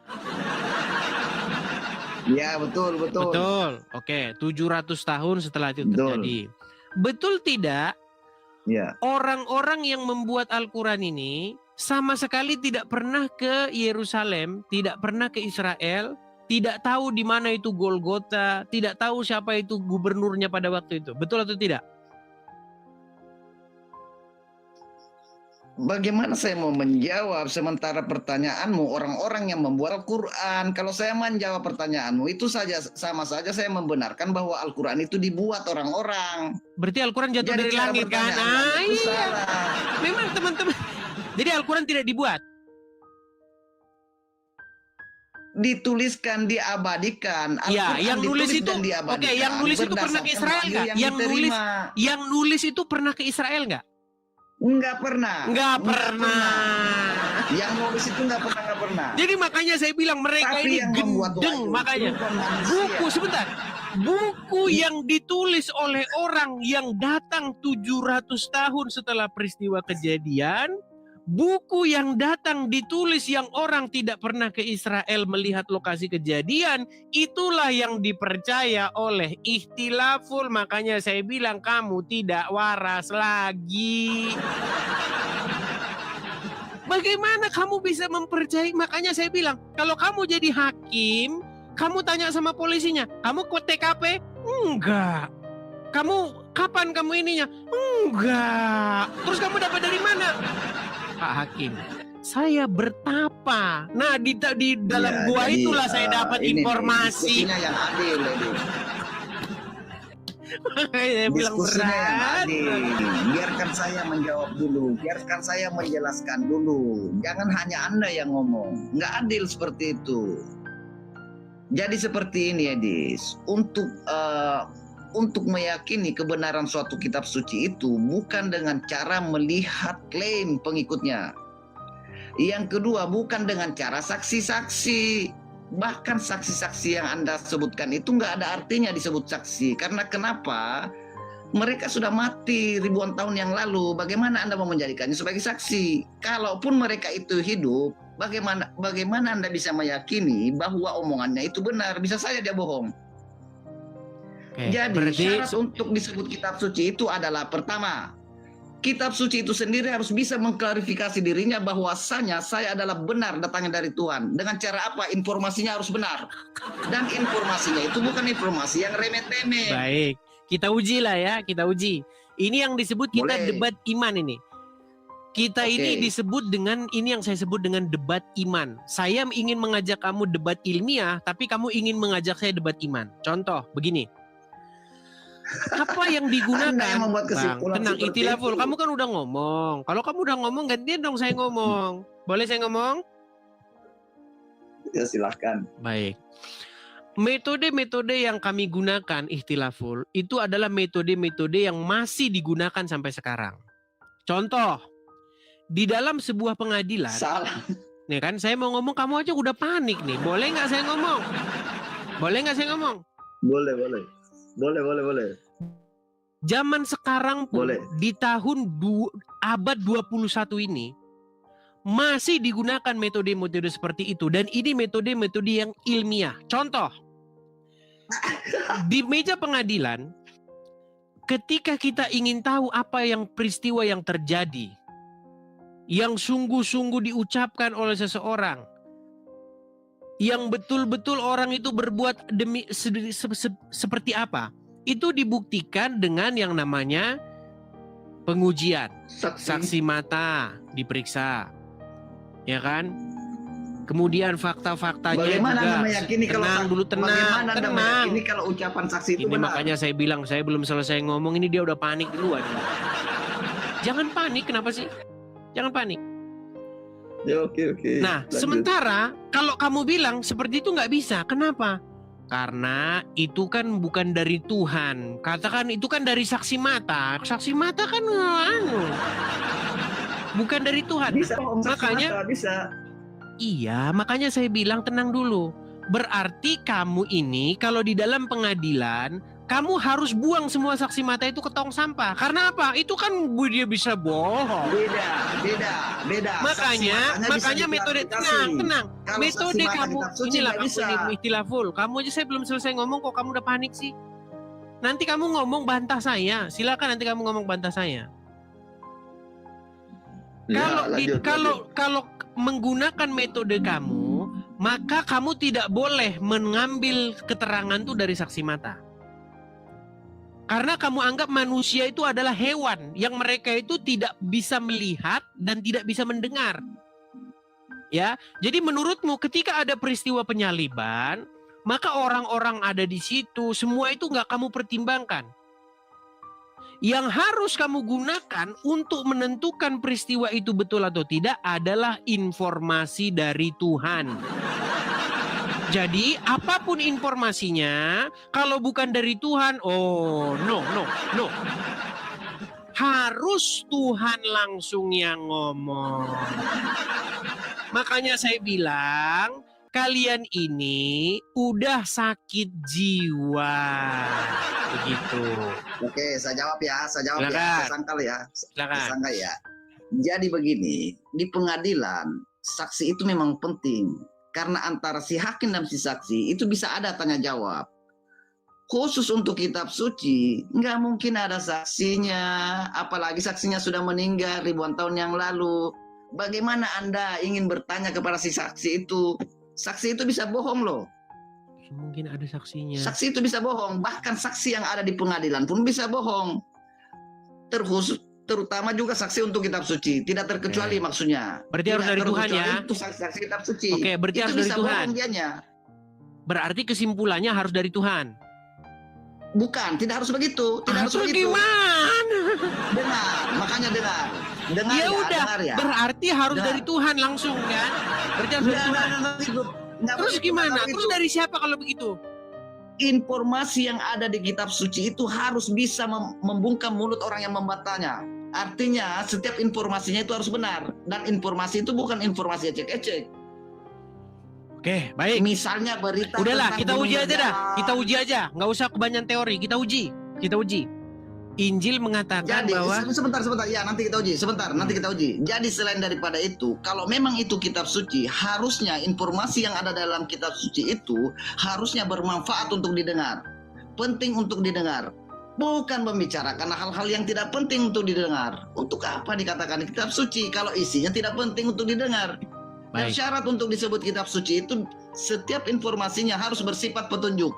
Ya, betul.
Betul. Oke, 700 tahun setelah itu
Betul.
terjadi. Betul tidak?
Ya.
Orang-orang yang membuat Al-Quran ini sama sekali tidak pernah ke Yerusalem, tidak pernah ke Israel, tidak tahu di mana itu Golgota, tidak tahu siapa itu gubernurnya pada waktu itu. Betul atau tidak?
Bagaimana saya mau menjawab sementara pertanyaanmu orang-orang yang membuat Al-Quran? Kalau saya menjawab pertanyaanmu itu sama saja saya membenarkan bahwa Al-Quran itu dibuat orang-orang.
Berarti Al-Quran jatuh
Jadi
dari
cara
langit kan?
pertanyaan itu
Iya.
salah.
Memang teman-teman. Jadi Al-Quran tidak dibuat.
Dituliskan, diabadikan.
Ya,
Al-Quran
yang nulis
ditulis
itu,
dan diabadikan
oke, yang nulis itu pernah ke
berdasarkan
Israel
wahyu
nggak?
diterima.
Yang nulis itu pernah ke Israel nggak?
Nggak pernah.
Nggak pernah.
Yang nulis itu nggak pernah.
Jadi makanya saya bilang mereka
Tapi
ini
yang membuat
gendeng,
wahyu
makanya.
itu bukan manusia.
Buku, sebentar. Buku yang ditulis oleh orang yang datang 700 tahun setelah peristiwa kejadian, buku yang datang ditulis yang orang tidak pernah ke Israel melihat lokasi kejadian, itulah yang dipercaya oleh ikhtilaful. Makanya saya bilang kamu tidak waras lagi. Bagaimana kamu bisa mempercayai? Makanya saya bilang, kalau kamu jadi hakim, kamu tanya sama polisinya, kamu ke TKP? Enggak. Kamu kapan kamu ininya? Enggak. Terus kamu dapat dari mana? Pak Hakim, saya bertapa. Nah, di dalam gua
jadi,
itulah saya dapat
ini
informasi.
diskusinya yang adil, Lady.
Saya bilang
Diskusinya yang
berat.
adil. Biarkan saya menjawab dulu. Biarkan saya menjelaskan dulu. Jangan hanya Anda yang ngomong. Nggak adil seperti itu. Jadi seperti ini, Edis. Untuk meyakini kebenaran suatu kitab suci itu bukan dengan cara melihat klaim pengikutnya. Yang kedua, bukan dengan cara saksi-saksi. Bahkan saksi-saksi yang Anda sebutkan itu nggak ada artinya disebut saksi. Karena kenapa? Mereka sudah mati ribuan tahun yang lalu. Bagaimana Anda mau menjadikannya sebagai saksi? Kalaupun mereka itu hidup, bagaimana Anda bisa meyakini bahwa omongannya itu benar? Bisa saja dia bohong.
Oke,
Jadi
berarti
syarat untuk disebut kitab suci itu adalah pertama, kitab suci itu sendiri harus bisa mengklarifikasi dirinya bahwasanya saya adalah benar datangnya dari Tuhan. Dengan cara apa? Informasinya harus benar. Dan informasinya itu bukan informasi yang remeh-temeh.
baik. Kita uji lah ya, kita uji. Ini yang disebut kita
Boleh.
debat iman ini. Kita
Oke.
ini disebut dengan, ini yang saya sebut dengan debat iman. Saya ingin mengajak kamu debat ilmiah, tapi kamu ingin mengajak saya debat iman. Contoh, begini. Apa yang digunakan?
Anda yang membuat
Bang,
kesimpulan
tenang,
seperti
itilaful.
itu.
Kamu kan udah ngomong. Kalau kamu udah ngomong, gantian dong saya ngomong. Boleh saya ngomong?
Ya silahkan.
Baik. Metode-metode yang kami gunakan ikhtilaful itu adalah metode-metode yang masih digunakan sampai sekarang. Contoh, di dalam sebuah pengadilan,
Salah.
nih kan saya mau ngomong kamu aja udah panik nih. Boleh nggak saya ngomong? Boleh nggak saya ngomong?
Boleh.
Zaman sekarang pun
Boleh.
di tahun abad 21 ini masih digunakan metode-metode seperti itu, dan ini metode-metode yang ilmiah. Contoh, di meja pengadilan ketika kita ingin tahu apa yang peristiwa yang terjadi yang sungguh-sungguh diucapkan oleh seseorang, yang betul-betul orang itu berbuat demi seperti apa, itu dibuktikan dengan yang namanya pengujian. Saksi mata diperiksa, ya kan? Kemudian fakta-faktanya
Bagaimana
juga.
Anda meyakini kalau
Tenang dulu,
bagaimana Anda
tenang.
meyakini kalau ucapan saksi itu
Ini
benar?
makanya saya bilang, saya belum selesai ngomong, ini dia udah panik duluan. Jangan panik, kenapa sih? Jangan panik.
Ya, oke.
Nah,
Lanjut.
sementara kalau kamu bilang seperti itu nggak bisa, kenapa? Karena itu kan bukan dari Tuhan. Katakan itu kan dari saksi mata. Saksi mata kan bukan dari Tuhan.
Bisa, Om, saksi
Makanya
mata, bisa.
iya, makanya saya bilang tenang dulu. Berarti kamu ini kalau di dalam pengadilan kamu harus buang semua saksi mata itu ke tong sampah. Karena apa? Itu kan dia bisa bohong.
Beda.
Makanya metode tenang.
Kalau
Metode
saksi mata
kamu
kitab suci
inilah
nggak bisa.
kamu ikhtilaful. Kamu aja saya belum selesai ngomong kok kamu udah panik sih. Nanti kamu ngomong bantah saya. Silakan nanti kamu ngomong bantah saya. Kalau menggunakan metode kamu, maka kamu tidak boleh mengambil keterangan itu dari saksi mata. Karena kamu anggap manusia itu adalah hewan yang mereka itu tidak bisa melihat dan tidak bisa mendengar. Ya, jadi menurutmu ketika ada peristiwa penyaliban, maka orang-orang ada di situ semua itu nggak kamu pertimbangkan. Yang harus kamu gunakan untuk menentukan peristiwa itu betul atau tidak adalah informasi dari Tuhan. Jadi apapun informasinya, kalau bukan dari Tuhan, no. Harus Tuhan langsung yang ngomong. Makanya saya bilang, kalian ini udah sakit jiwa. Begitu.
Oke, saya jawab ya.
Silakan.
Saya sangkal ya.
Silakan.
Saya sangka ya. Jadi begini, di pengadilan saksi itu memang penting. Karena antara si hakim dan si saksi itu bisa ada tanya jawab. Khusus untuk kitab suci, nggak mungkin ada saksinya. Apalagi saksinya sudah meninggal ribuan tahun yang lalu. Bagaimana Anda ingin bertanya kepada si saksi itu? Saksi itu bisa bohong loh.
Mungkin ada saksinya.
Saksi itu bisa bohong. Bahkan saksi yang ada di pengadilan pun bisa bohong. Terutama juga saksi untuk kitab suci. Tidak terkecuali maksudnya.
Berarti harus dari Tuhan ya.
Itu saksi kitab suci.
Oke, berarti
itu
harus dari
bisa
Tuhan.
bohong dianya.
Berarti kesimpulannya harus dari Tuhan.
Bukan, tidak harus begitu. Tidak harus begitu.
Gimana?
Dengar, makanya dengar. Dengar
Ya
ya,
udah,
dengar ya.
berarti harus
Dengar.
dari Tuhan langsung kan? Berarti harus dari Tuhan. Terus gimana? Terus dari siapa kalau begitu?
Informasi yang ada di kitab suci itu harus bisa membungkam mulut orang yang membantahnya. Artinya setiap informasinya itu harus benar. Dan informasi itu bukan informasi ecek-ecek.
Oke, baik.
Misalnya berita.
Udahlah,
tentang
kita uji
gunung
aja dah.
ledak.
Kita uji aja. Nggak usah kebanyakan teori. Kita uji. Injil mengatakan
Jadi
bahwa
sebentar ya, nanti kita uji. Nanti kita uji. Jadi selain daripada itu, kalau memang itu kitab suci, harusnya informasi yang ada dalam kitab suci itu harusnya bermanfaat untuk didengar. Penting untuk didengar. Bukan membicarakan hal-hal yang tidak penting untuk didengar. Untuk apa dikatakan kitab suci kalau isinya tidak penting untuk didengar? Dan
baik.
syarat untuk disebut kitab suci itu setiap informasinya harus bersifat petunjuk.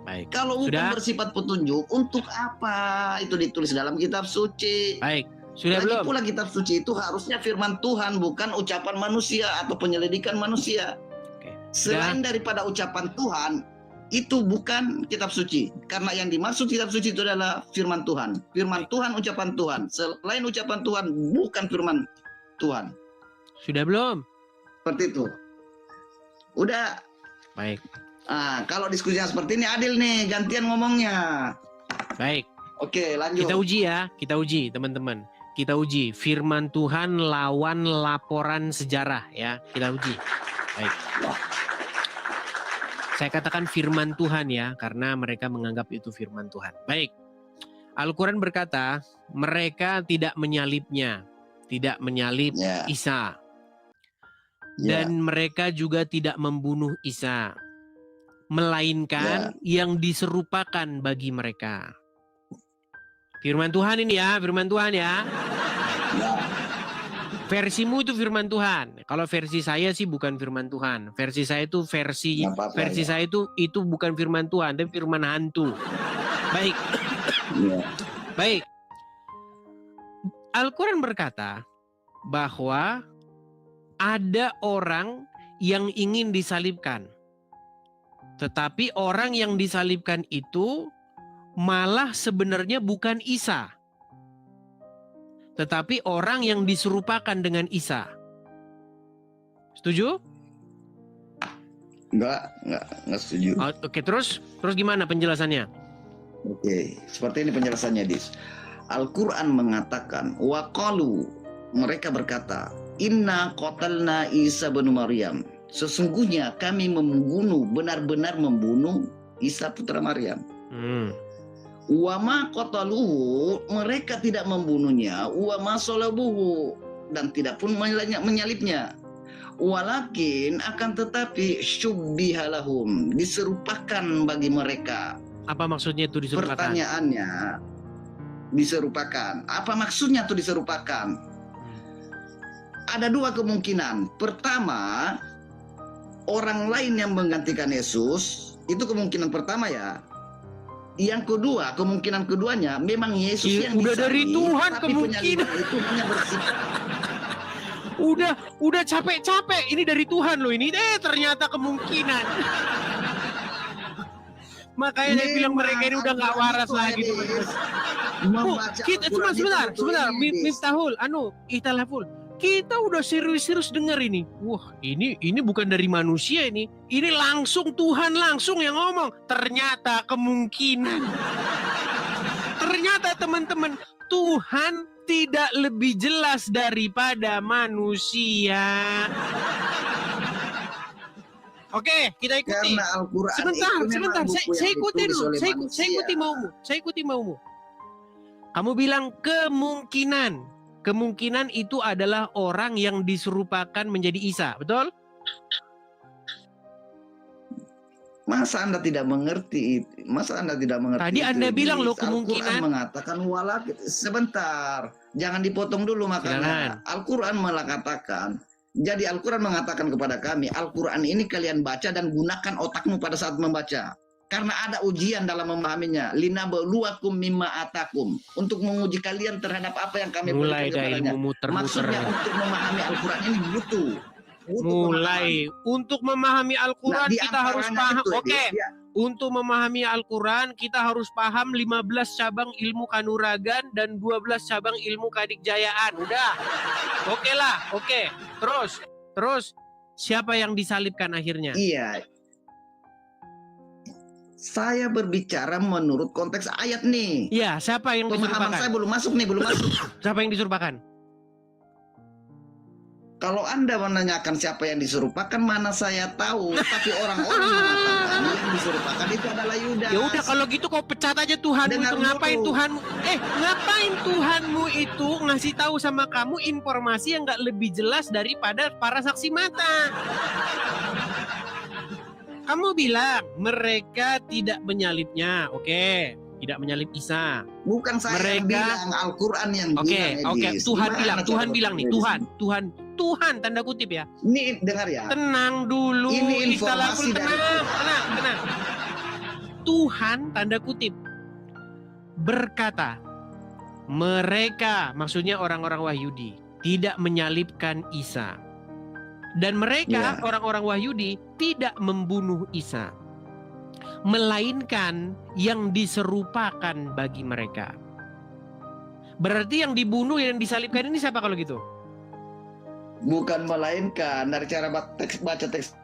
Baik.
Kalau bukan
Sudah?
bersifat petunjuk, untuk apa itu ditulis dalam kitab suci?
Baik. Sudah
Lagi
belum?
pula kitab suci itu harusnya firman Tuhan, bukan ucapan manusia atau penyelidikan manusia.
Oke.
Selain daripada ucapan Tuhan, itu bukan kitab suci. Karena yang dimaksud kitab suci itu adalah firman Tuhan. Firman Tuhan, ucapan Tuhan. Selain ucapan Tuhan, bukan firman Tuhan.
Sudah belum?
Seperti itu. Udah.
Baik.
Kalau diskusinya seperti ini adil nih, gantian ngomongnya.
Baik.
Oke, lanjut.
Kita uji ya. Kita uji, teman-teman. Kita uji firman Tuhan lawan laporan sejarah ya. Kita uji. Baik. Saya katakan firman Tuhan ya, karena mereka menganggap itu firman Tuhan. Baik. Al-Quran berkata, mereka tidak menyalibnya. Tidak menyalib
Ya.
Isa.
Ya.
Dan mereka juga tidak membunuh Isa. Melainkan yang diserupakan bagi mereka. Firman Tuhan ini ya, firman Tuhan ya. Versimu itu firman Tuhan. Kalau versi saya sih bukan firman Tuhan. Versi saya itu versi saya itu bukan firman Tuhan, tapi firman hantu. Baik. Baik. Al-Quran berkata bahwa ada orang yang ingin disalibkan. Tetapi orang yang disalibkan itu malah sebenarnya bukan Isa. Tetapi orang yang diserupakan dengan Isa. Setuju?
Enggak setuju.
Oke, terus gimana penjelasannya?
Oke, seperti ini penjelasannya, Dis. Al-Quran mengatakan, waqalu, mereka berkata, inna qatalna Isa bin Maryam. Sesungguhnya kami benar-benar membunuh Isa putra Maryam. Wa ma qataluhu, mereka tidak membunuhnya, wa ma salabuhu, dan tidak pun menyalibnya. Walakin akan tetapi syubbiha lahum, diserupakan bagi mereka.
Apa maksudnya itu diserupakan?
Pertanyaannya, diserupakan. Apa maksudnya itu diserupakan? Ada dua kemungkinan. Pertama, orang lain yang menggantikan Yesus, itu kemungkinan pertama ya. Yang kedua, kemungkinan keduanya memang Yesus yang
udah dari Tuhan
tapi
kemungkinan
penyaliban itu hanya bersifat.
Udah capek-capek ini dari Tuhan loh ini. Ternyata kemungkinan. Makanya dia bilang mereka ini udah nggak waras lagi. Kita cuma sebentar, Miftahul, Ihtalaful. Kita udah serius-serius denger ini. Wah, ini bukan dari manusia ini. Ini langsung Tuhan langsung yang ngomong. Ternyata kemungkinan. Ternyata teman-teman, Tuhan tidak lebih jelas daripada manusia. Oke, kita ikuti.
Karena Al-Quran
Sebentar. Saya ikuti maumu. Kamu bilang kemungkinan. Kemungkinan itu adalah orang yang diserupakan menjadi Isa, betul?
Masa Anda tidak mengerti?
Tadi Anda bilang loh
Al-Quran
kemungkinan.
mengatakan sebentar, jangan dipotong dulu makanya. Al-Quran mengatakan. Jadi Al-Quran mengatakan kepada kami, Al-Quran ini kalian baca dan gunakan otakmu pada saat membaca. Karena ada ujian dalam memahaminya. Linabluwakum mimma atakum. Untuk menguji kalian terhadap apa yang kami berikan kepadanya. Maksudnya untuk memahami Al-Quran ini butuh
untuk memahami Al-Quran kita harus paham. Oke. Untuk memahami Al-Quran kita harus paham 15 cabang ilmu kanuragan dan 12 cabang ilmu kadikjayaan. Udah. Oke lah. Oke. Terus siapa yang disalibkan akhirnya?
Iya. Saya berbicara menurut konteks ayat nih.
Iya, siapa yang diserupakan?
Pemahaman saya belum masuk.
Siapa yang diserupakan?
Kalau Anda menanyakan siapa yang diserupakan, mana saya tahu. Tapi orang-orang mengatakan yang diserupakan itu adalah Yudas.
Ya udah kalau gitu kau pecat aja Tuhanmu itu. Ngapain Tuhanmu itu ngasih tahu sama kamu informasi yang nggak lebih jelas daripada para saksi mata? Kamu bilang mereka tidak menyalibnya, oke, tidak menyalib Isa.
Bukan saya yang bilang, Al-Quran yang bilang.
Oke, Tuhan bilang nih, Tuhan tanda kutip ya.
Ini dengar ya.
Tenang dulu.
Ini informasi
tenang. Tuhan tanda kutip berkata, mereka, maksudnya orang-orang Wahyudi, tidak menyalibkan Isa. Dan mereka, orang-orang Wahyudi, tidak membunuh Isa. Melainkan yang diserupakan bagi mereka. Berarti yang dibunuh dan disalibkan ini siapa kalau gitu?
Bukan melainkan, dari cara baca teks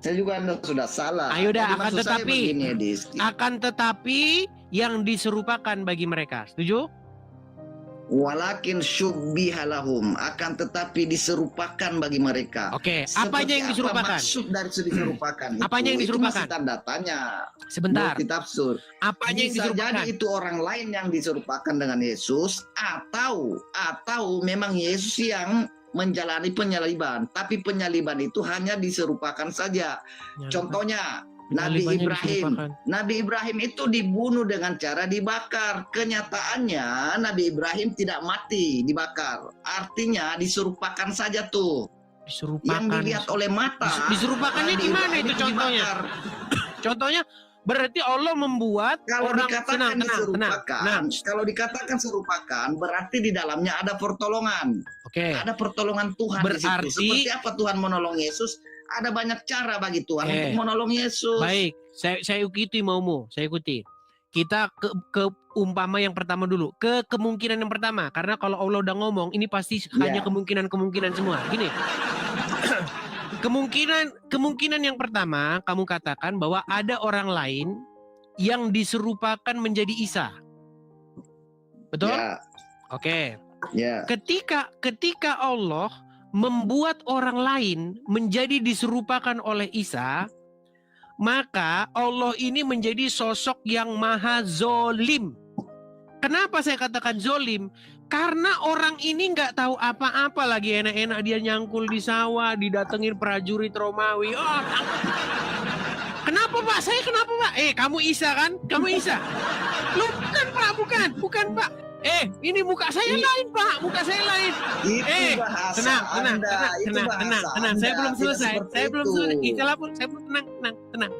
saya juga Anda sudah salah.
Ayo dah, akan tetapi yang diserupakan bagi mereka. Setuju?
Walakin syubbiha lahum, akan tetapi diserupakan bagi mereka.
Oke, apanya yang diserupakan?
Maksud dari diserupakan itu?
Apanya yang diserupakan?
Itu masih tanda tanya.
Sebentar.
Multitafsir.
Apanya yang diserupakan?
Bisa jadi itu orang lain yang diserupakan dengan Yesus, atau memang Yesus yang menjalani penyaliban, tapi penyaliban itu hanya diserupakan saja. Contohnya Nabi Ibrahim itu dibunuh dengan cara dibakar. Kenyataannya Nabi Ibrahim tidak mati, dibakar. Artinya diserupakan saja tuh. Yang dilihat oleh mata.
Diserupakannya gimana itu contohnya? Contohnya berarti Allah membuat
kalau
orang
dikatakan diserupakan. Kalau dikatakan serupakan, berarti di dalamnya ada pertolongan.
Oke.
Ada pertolongan Tuhan
berarti,
di situ. Seperti apa Tuhan menolong Yesus? Ada banyak cara bagi Tuhan untuk menolong Yesus.
Baik, saya ikuti maumu, saya ikuti. Kita ke umpama yang pertama dulu, ke kemungkinan yang pertama. Karena kalau Allah udah ngomong, ini pasti hanya kemungkinan semua. Gini, kemungkinan yang pertama, kamu katakan bahwa ada orang lain yang diserupakan menjadi Isa. Betul?
Ya.
Oke.
Ya.
Ketika Allah membuat orang lain menjadi diserupakan oleh Isa, maka Allah ini menjadi sosok yang maha zolim. Kenapa saya katakan zolim? Karena orang ini nggak tahu apa-apa, lagi enak-enak dia nyangkul di sawah, didatengin prajurit Romawi. Oh, kenapa Pak? Saya kenapa Pak? Kamu Isa kan? Kamu Isa? Lu bukan Pak, bukan Pak. Ini muka saya lain Pak, muka saya lain.
Itu bahasa
Tenang. Saya belum
Tidak
selesai.
seperti
Saya belum
itu.
selesai. Istilah pun saya belum tenang.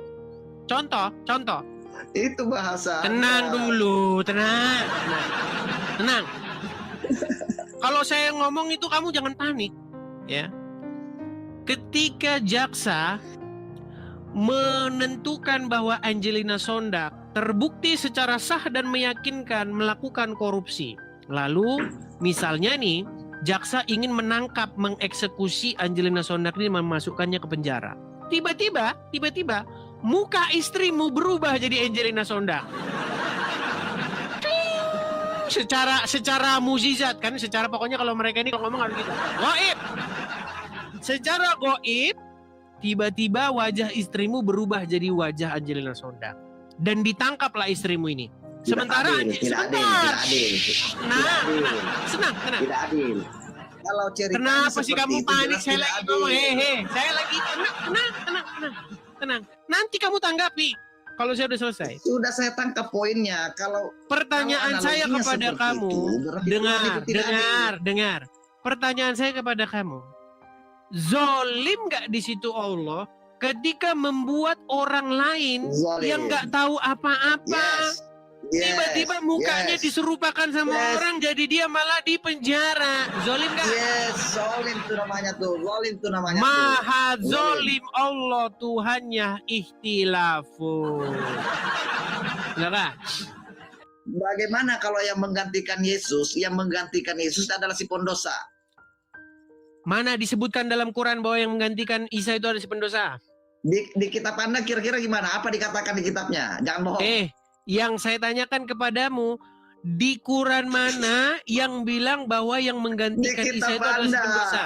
Contoh.
Itu bahasa
Tenang
Anda.
dulu, tenang. Kalau saya ngomong itu kamu jangan panik, ya. Ketika jaksa menentukan bahwa Angelina Sondak terbukti secara sah dan meyakinkan melakukan korupsi, lalu misalnya nih jaksa ingin menangkap, mengeksekusi Angelina Sondak ini, memasukkannya ke penjara. Tiba-tiba muka istrimu berubah jadi Angelina Sondak. Secara mukjizat kan, secara pokoknya kalau mereka ini kalau ngomong harus gitu. Gaib. Secara gaib, tiba-tiba wajah istrimu berubah jadi wajah Angelina Sondak dan ditangkaplah istrimu ini. Sementara
Tidak adil.
Tenang.
Tidak adil. Kalau ceritanya
Kenapa sih
seperti
kamu
itu,
panik?
jelas
Saya
tidak
lagi
adil.
ngomong, saya lagi tenang. Nanti kamu tanggapi kalau saya udah selesai.
Sudah saya tangkap poinnya. Kalau
Pertanyaan saya
analoginya
kepada
seperti
kamu,
itu, berarti Tuhan itu tidak adil.
dengar. Pertanyaan saya kepada kamu, zolim nggak di situ Allah ketika membuat orang lain
Zalim.
yang nggak tahu apa-apa, tiba-tiba mukanya diserupakan sama orang, jadi dia malah di penjara. Zolim nggak?
Yes, zolim itu namanya tuh. Zolim itu namanya tuh.
Maha zolim Allah, Tuhannya ikhtilafun. Kenapa?
Bagaimana kalau yang menggantikan Yesus? Yang menggantikan Yesus adalah si pendosa.
Mana disebutkan dalam Quran bahwa yang menggantikan Isa itu ada si pendosa?
Di kitab Anda kira-kira gimana? Apa dikatakan di kitabnya? Jangan bohong.
Yang saya tanyakan kepadamu, di Quran mana yang bilang bahwa yang menggantikan
Di
Isa
kitab
itu adalah si
Anda.
pendosa?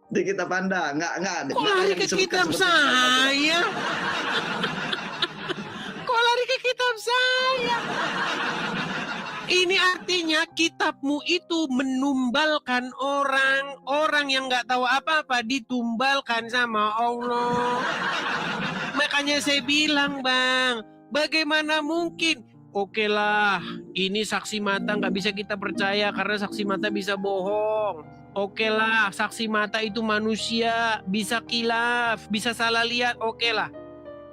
Di kitab Anda, enggak.
Kok lari ke kitab saya? Kok lari ke kitab saya? Ini artinya kitabmu itu menumbalkan orang yang nggak tahu apa-apa, ditumbalkan sama Allah. Makanya saya bilang, Bang, bagaimana mungkin? Oke lah, ini saksi mata nggak bisa kita percaya karena saksi mata bisa bohong. Oke lah, saksi mata itu manusia, bisa kilaf, bisa salah lihat. Oke lah.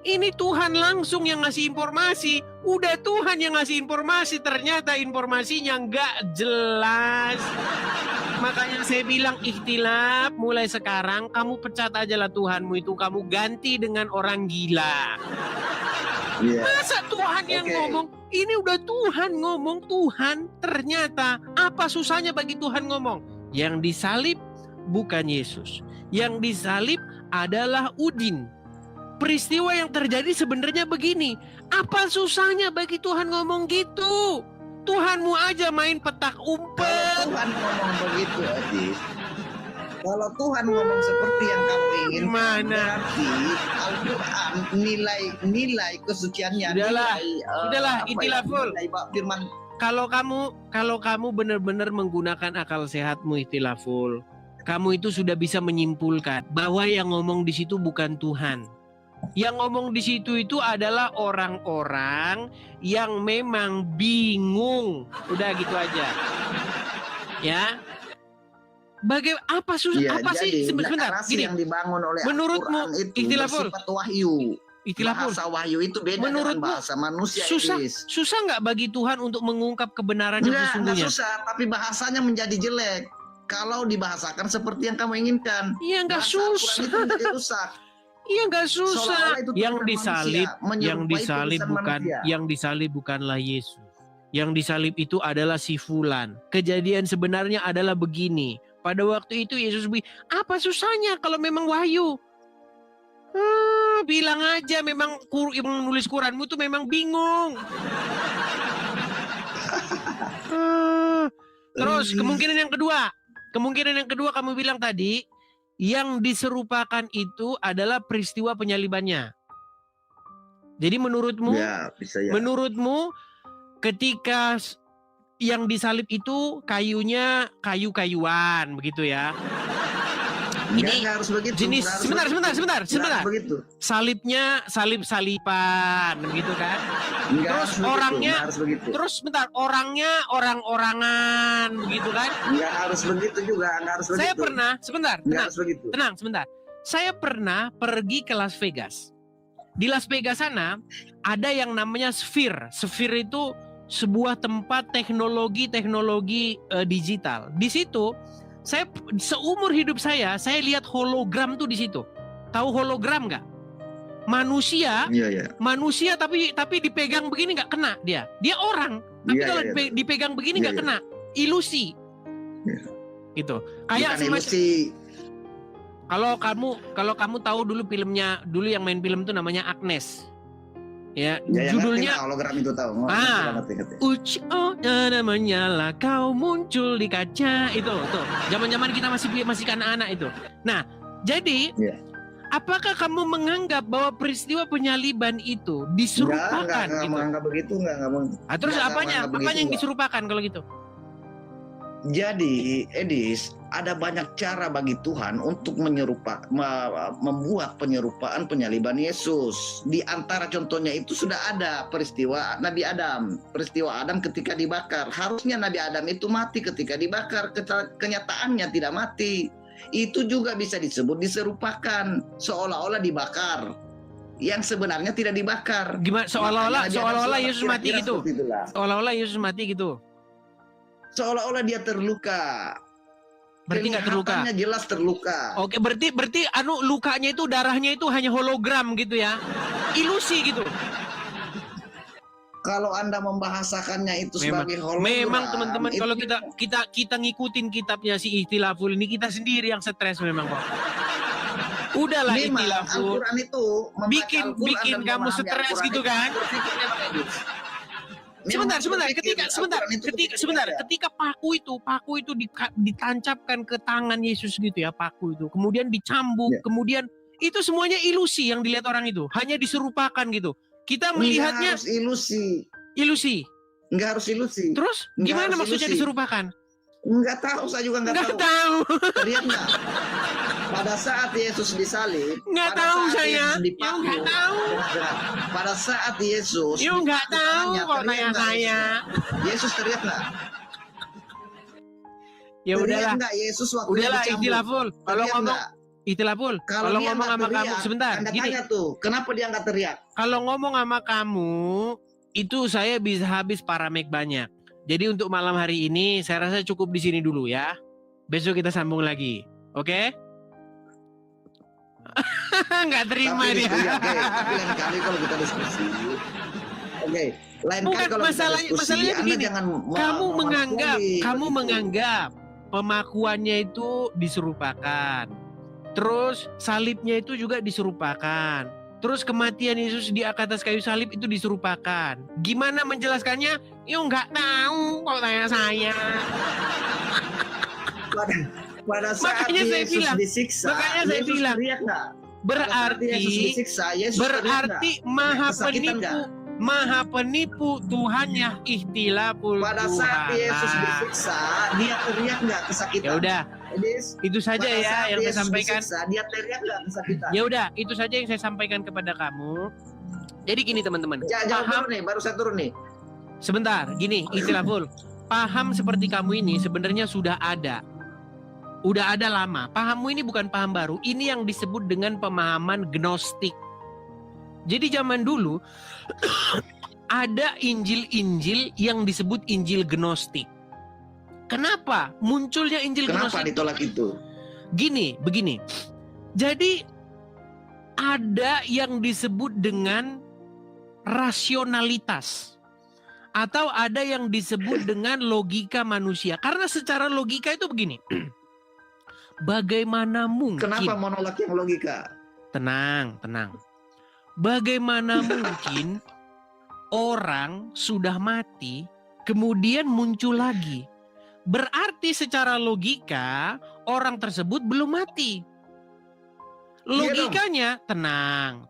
Ini Tuhan langsung yang ngasih informasi. Udah Tuhan yang ngasih informasi, ternyata informasinya nggak jelas. Makanya saya bilang ikhtilaf, mulai sekarang kamu pecat aja lah Tuhanmu itu, kamu ganti dengan orang gila. Masa Tuhan yang ngomong? Ini udah Tuhan ngomong, Tuhan ternyata apa susahnya bagi Tuhan ngomong? Yang disalib bukan Yesus. Yang disalib adalah Udin. Peristiwa yang terjadi sebenarnya begini. Apa susahnya bagi Tuhan ngomong gitu? Tuhanmu aja main petak umpet.
Kalau Tuhan ngomong begitu, Adis. Kalau Tuhan ngomong seperti yang kamu inginkan, berarti Al-Quran nilai kesuciannya.
Sudahlah, ikhtilaful.
Firman.
Kalau kamu benar-benar menggunakan akal sehatmu ikhtilaful, kamu itu sudah bisa menyimpulkan bahwa yang ngomong di situ bukan Tuhan. Yang ngomong di situ itu adalah orang-orang yang memang bingung. Udah gitu aja. Ya. Apa sih sebentar
gini, yang dibangun oleh
menurutmu
Al-Quran itu
ikhtilaful
bersifat wahyu. Bahasa wahyu itu beda dengan bahasa manusia.
Susah nggak bagi Tuhan untuk mengungkap kebenaran yang sesungguhnya?
Nggak susah, tapi bahasanya menjadi jelek kalau dibahasakan seperti yang kamu inginkan.
Iya, nggak susah.
Itu menjadi rusak.
Iya, nggak susah. Yang disalib bukanlah Yesus. Yang disalib itu adalah si fulan. Kejadian sebenarnya adalah begini. Pada waktu itu Yesus bilang, apa susahnya kalau memang wahyu? Bilang aja memang yang menulis Quranmu itu memang bingung. Terus kemungkinan yang kedua kamu bilang tadi, Yang diserupakan itu adalah peristiwa penyalibannya. Jadi menurutmu,
Ya, bisa ya.
menurutmu ketika yang disalib itu kayunya kayu-kayuan begitu ya? Ini
Nggak harus begitu.
jenis
nggak harus
sebentar.
begitu. Nggak harus begitu.
Salibnya salib-saliban begitu kan?
Nggak
Terus
harus begitu,
orangnya,
nggak harus begitu.
terus sebentar, orangnya orang-orangan begitu kan?
Nggak harus begitu juga, nggak harus begitu.
Saya pernah, sebentar,
Nggak harus begitu.
tenang sebentar. Saya pernah pergi ke Las Vegas. Di Las Vegas sana ada yang namanya Sphere. Sphere itu sebuah tempat teknologi digital. Di situ saya seumur hidup saya lihat hologram tuh di situ. Tahu hologram nggak? Manusia,
Iya.
manusia tapi dipegang begini nggak kena dia. Dia orang, tapi
Iya,
kalau
iya.
dipegang begini nggak
Iya,
kena. Ilusi.
Iya.
Gitu. Kayak
Bukan
semacam,
ilusi.
kalau kamu tahu dulu filmnya, dulu yang main film tuh namanya Agnes. Ya,
Ya,
judulnya
hologram itu tahu. Ngerti.
menyala kau muncul di kaca itu tuh. Zaman-zaman kita masih anak-anak itu. Nah, jadi
Iya.
apakah kamu menganggap bahwa peristiwa penyaliban itu diserupakan
Nggak
gitu?
menganggap begitu, nggak
Terus
nggak
apanya
menganggap begitu,
yang
nggak.
diserupakan kalau gitu?
Jadi, Edis, ada banyak cara bagi Tuhan untuk membuat penyerupaan penyaliban Yesus. Di antara contohnya itu sudah ada peristiwa Nabi Adam. Peristiwa Adam ketika dibakar. Harusnya Nabi Adam itu mati ketika dibakar. Kenyataannya tidak mati. Itu juga bisa disebut diserupakan. Seolah-olah dibakar. Yang sebenarnya tidak dibakar.
Gimana seolah-olah Yesus mati
Kira-kira
gitu?
seperti itulah.
Seolah-olah Yesus mati gitu.
Seolah-olah dia terluka.
Berarti nggak terluka.
Kelihatannya jelas terluka.
Oke, berarti lukanya itu, darahnya itu hanya hologram gitu ya. Ilusi gitu.
Kalau Anda membahasakannya itu sebagai hologram.
Memang teman-teman,
itu-
kalau kita ngikutin kitabnya si Ikhtilaful ini, kita sendiri yang stres memang kok. Udahlah
memang
Ikhtilaful.
Al-Quran itu membaca
Bikin
Al-Quran dan
kamu
memahami
stres
Al-Quran
gitu
itu
kan?
berpikirnya bagus.
Sebentar,
Memang berpikir Al-Quran itu
sebentar,
berpikir
ketika paku itu ditancapkan ke tangan Yesus gitu ya, paku itu. Kemudian dicambuk,
Ya.
kemudian itu semuanya ilusi yang dilihat orang itu, hanya diserupakan gitu. Kita
Nggak
melihatnya
harus ilusi.
ilusi.
Nggak harus ilusi.
Terus
Nggak
gimana
harus
maksudnya
ilusi.
diserupakan?
Nggak tahu, saya juga nggak tahu.
tahu.
Lihat nggak? Pada saat Yesus disalib,
Nggak
pada
tahu
saat
saya.
Yesus
Yang
dipaku,
nggak tahu.
dengar. Pada saat Yesus
Yuk nggak
dipaku
tahu
tangannya,
kok
teriak
tanya
nggak
saya.
Yesus teriak nggak?
Ya
Teriak
udahlah.
nggak Yesus waktu
Udahlah
dicambuk?
Ikhtilaful. Kalau
Teriak
ngomong
nggak?
Ikhtilaful.
Kalau
Kalau
dia
ngomong
nggak
sama kamu
teriak,
sebentar,
Anda
gini.
tanya tuh, kenapa dia nggak teriak?
Kalau ngomong sama kamu, itu saya bisa habis paramek banyak. Jadi untuk malam hari ini saya rasa cukup di sini dulu ya. Besok kita sambung lagi. Oke? Nggak terima
Tapi
dia.
diskusi, oke. Tapi lain kali kalau kita diskusi, oke. Lain
Bukan,
kali kalau
masalahnya
kita diskusi, Anda
begini.
jangan
Kamu menganggap pemakuannya itu diserupakan. Terus salibnya itu juga diserupakan. Terus kematian Yesus di atas kayu salib itu diserupakan. Gimana menjelaskannya? Yuk nggak tahu kok tanya saya.
pada saat
Makanya saya
Yesus
bilang,
disiksa,
makanya saya
Yesus
bilang,
teriak nggak? Pada saat Yesus disiksa, Yesus teriak
berarti
nggak? Kesakitan nggak?
maha penipu Tuhannya Ikhtilaful
Pada saat
Tuhan.
Yesus disiksa, dia teriak nggak kesakitan?
Ya udah,
Edis,
itu saja
pada
ya
saat
yang saya
Yesus
sampaikan.
disiksa, dia teriak nggak kesakitan?
Ya udah, itu saja yang saya sampaikan kepada kamu. Jadi gini teman-teman,
Jangan
paham
turun nih, baru saya turun nih.
sebentar, gini Ikhtilaful. Paham seperti kamu ini sebenarnya sudah ada. Udah ada lama. Pahammu ini bukan paham baru. Ini yang disebut dengan pemahaman gnostik. Jadi zaman dulu ada Injil-Injil yang disebut Injil gnostik. Kenapa munculnya Injil
Kenapa
gnostik?
ditolak itu?
Begini. Jadi ada yang disebut dengan rasionalitas. Atau ada yang disebut dengan logika manusia. Karena secara logika itu begini. Bagaimana mungkin?
Kenapa menolak yang logika?
Tenang. Bagaimana mungkin orang sudah mati kemudian muncul lagi? Berarti secara logika orang tersebut belum mati. Logikanya tenang.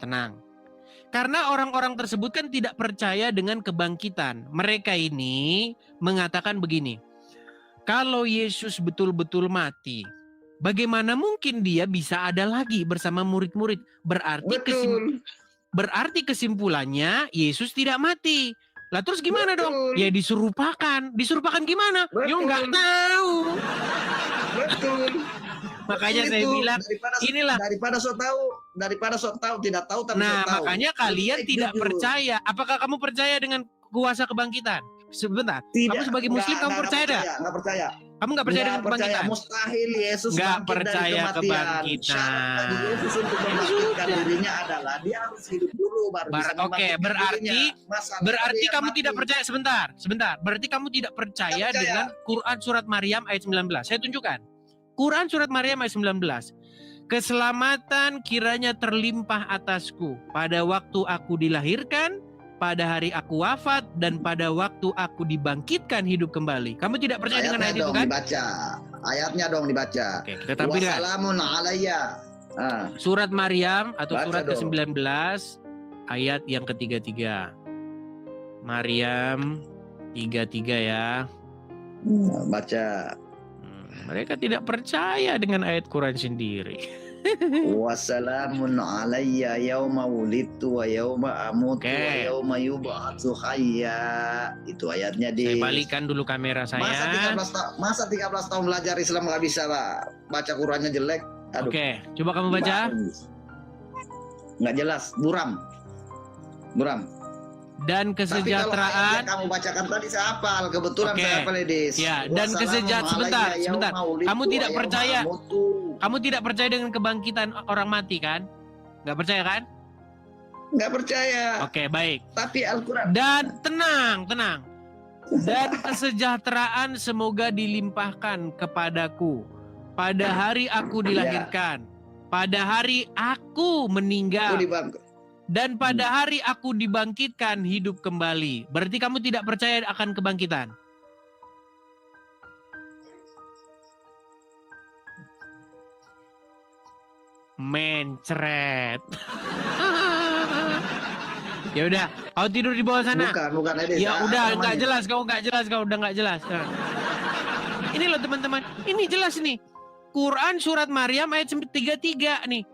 Karena orang-orang tersebut kan tidak percaya dengan kebangkitan. Mereka ini mengatakan begini, kalau Yesus betul-betul mati, bagaimana mungkin dia bisa ada lagi bersama murid-murid? Berarti kesimpulannya Yesus tidak mati. Lah terus gimana dong? Ya diserupakan. Diserupakan gimana? Ya nggak tahu.
Betul.
Makanya saya bilang inilah
daripada sok tahu tidak tahu tapi
nah,
sok tahu.
makanya kalian
Lebih
tidak
jujur.
percaya. Apakah kamu percaya dengan kuasa kebangkitan? Sebentar.
Tidak,
kamu sebagai muslim kamu percaya dah?
Nggak percaya.
Kamu nggak percaya dengan kebangkitan?
Mustahil Yesus
Nggak
bangkit
percaya
dari kematian.
kebangkitan.
Syarat bagi Yesus untuk membangkitkan dirinya adalah dia harus hidup dulu baru bisa
Oke,
membangkitkan dirinya.
berarti kamu
mati.
tidak percaya. Sebentar. Berarti kamu tidak percaya dengan Quran surat Maryam ayat 19. Saya tunjukkan. Quran surat Maryam ayat 19. Keselamatan kiranya terlimpah atasku pada waktu aku dilahirkan, pada hari aku wafat, dan pada waktu aku dibangkitkan hidup kembali. Kamu tidak percaya dengan ayat itu kan?
Ayatnya dong dibaca.
Oke, kita tampilkan.
Wassalamun alayya.
Surat Maryam atau
Baca
surat
dong.
ke-19 ayat yang ketiga. Maryam 33 ya.
Baca.
Mereka tidak percaya dengan ayat Quran sendiri.
Wassalamun alayya yauma wulidtu wa yauma amutu wa
Oke.
yauma yub'atsu hayya. Itu ayatnya di.
Saya balikan dulu kamera saya.
Masa 13 tahun belajar Islam nggak bisa lah baca Qurannya jelek. Aduh.
Oke, coba kamu baca.
Nggak jelas, buram.
Dan kesejahteraan.
Tapi kalau kamu bacakan tadi saya hafal, kebetulan
Oke.
saya hafal Edis.
Ya, dan sebentar. Kamu tidak percaya. Kamu tidak percaya dengan kebangkitan orang mati kan? Nggak percaya kan?
Nggak percaya.
Oke, baik.
Tapi Al-Quran.
Dan tenang. Dan kesejahteraan semoga dilimpahkan kepadaku pada hari aku dilahirkan, pada hari aku meninggal, dan pada hari aku dibangkitkan hidup kembali. Berarti kamu tidak percaya akan kebangkitan? Mencret. Ya udah, kau tidur di bawah sana.
Bukan Edis.
Ya udah, nggak jelas, kau udah nggak jelas. Nah. Ini loh teman-teman, ini jelas nih. Quran surat Maryam ayat 33 nih.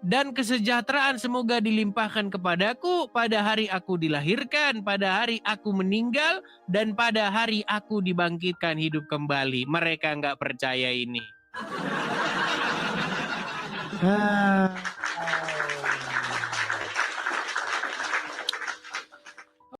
Dan kesejahteraan semoga dilimpahkan kepadaku pada hari aku dilahirkan, pada hari aku meninggal, dan pada hari aku dibangkitkan hidup kembali. Mereka nggak percaya ini.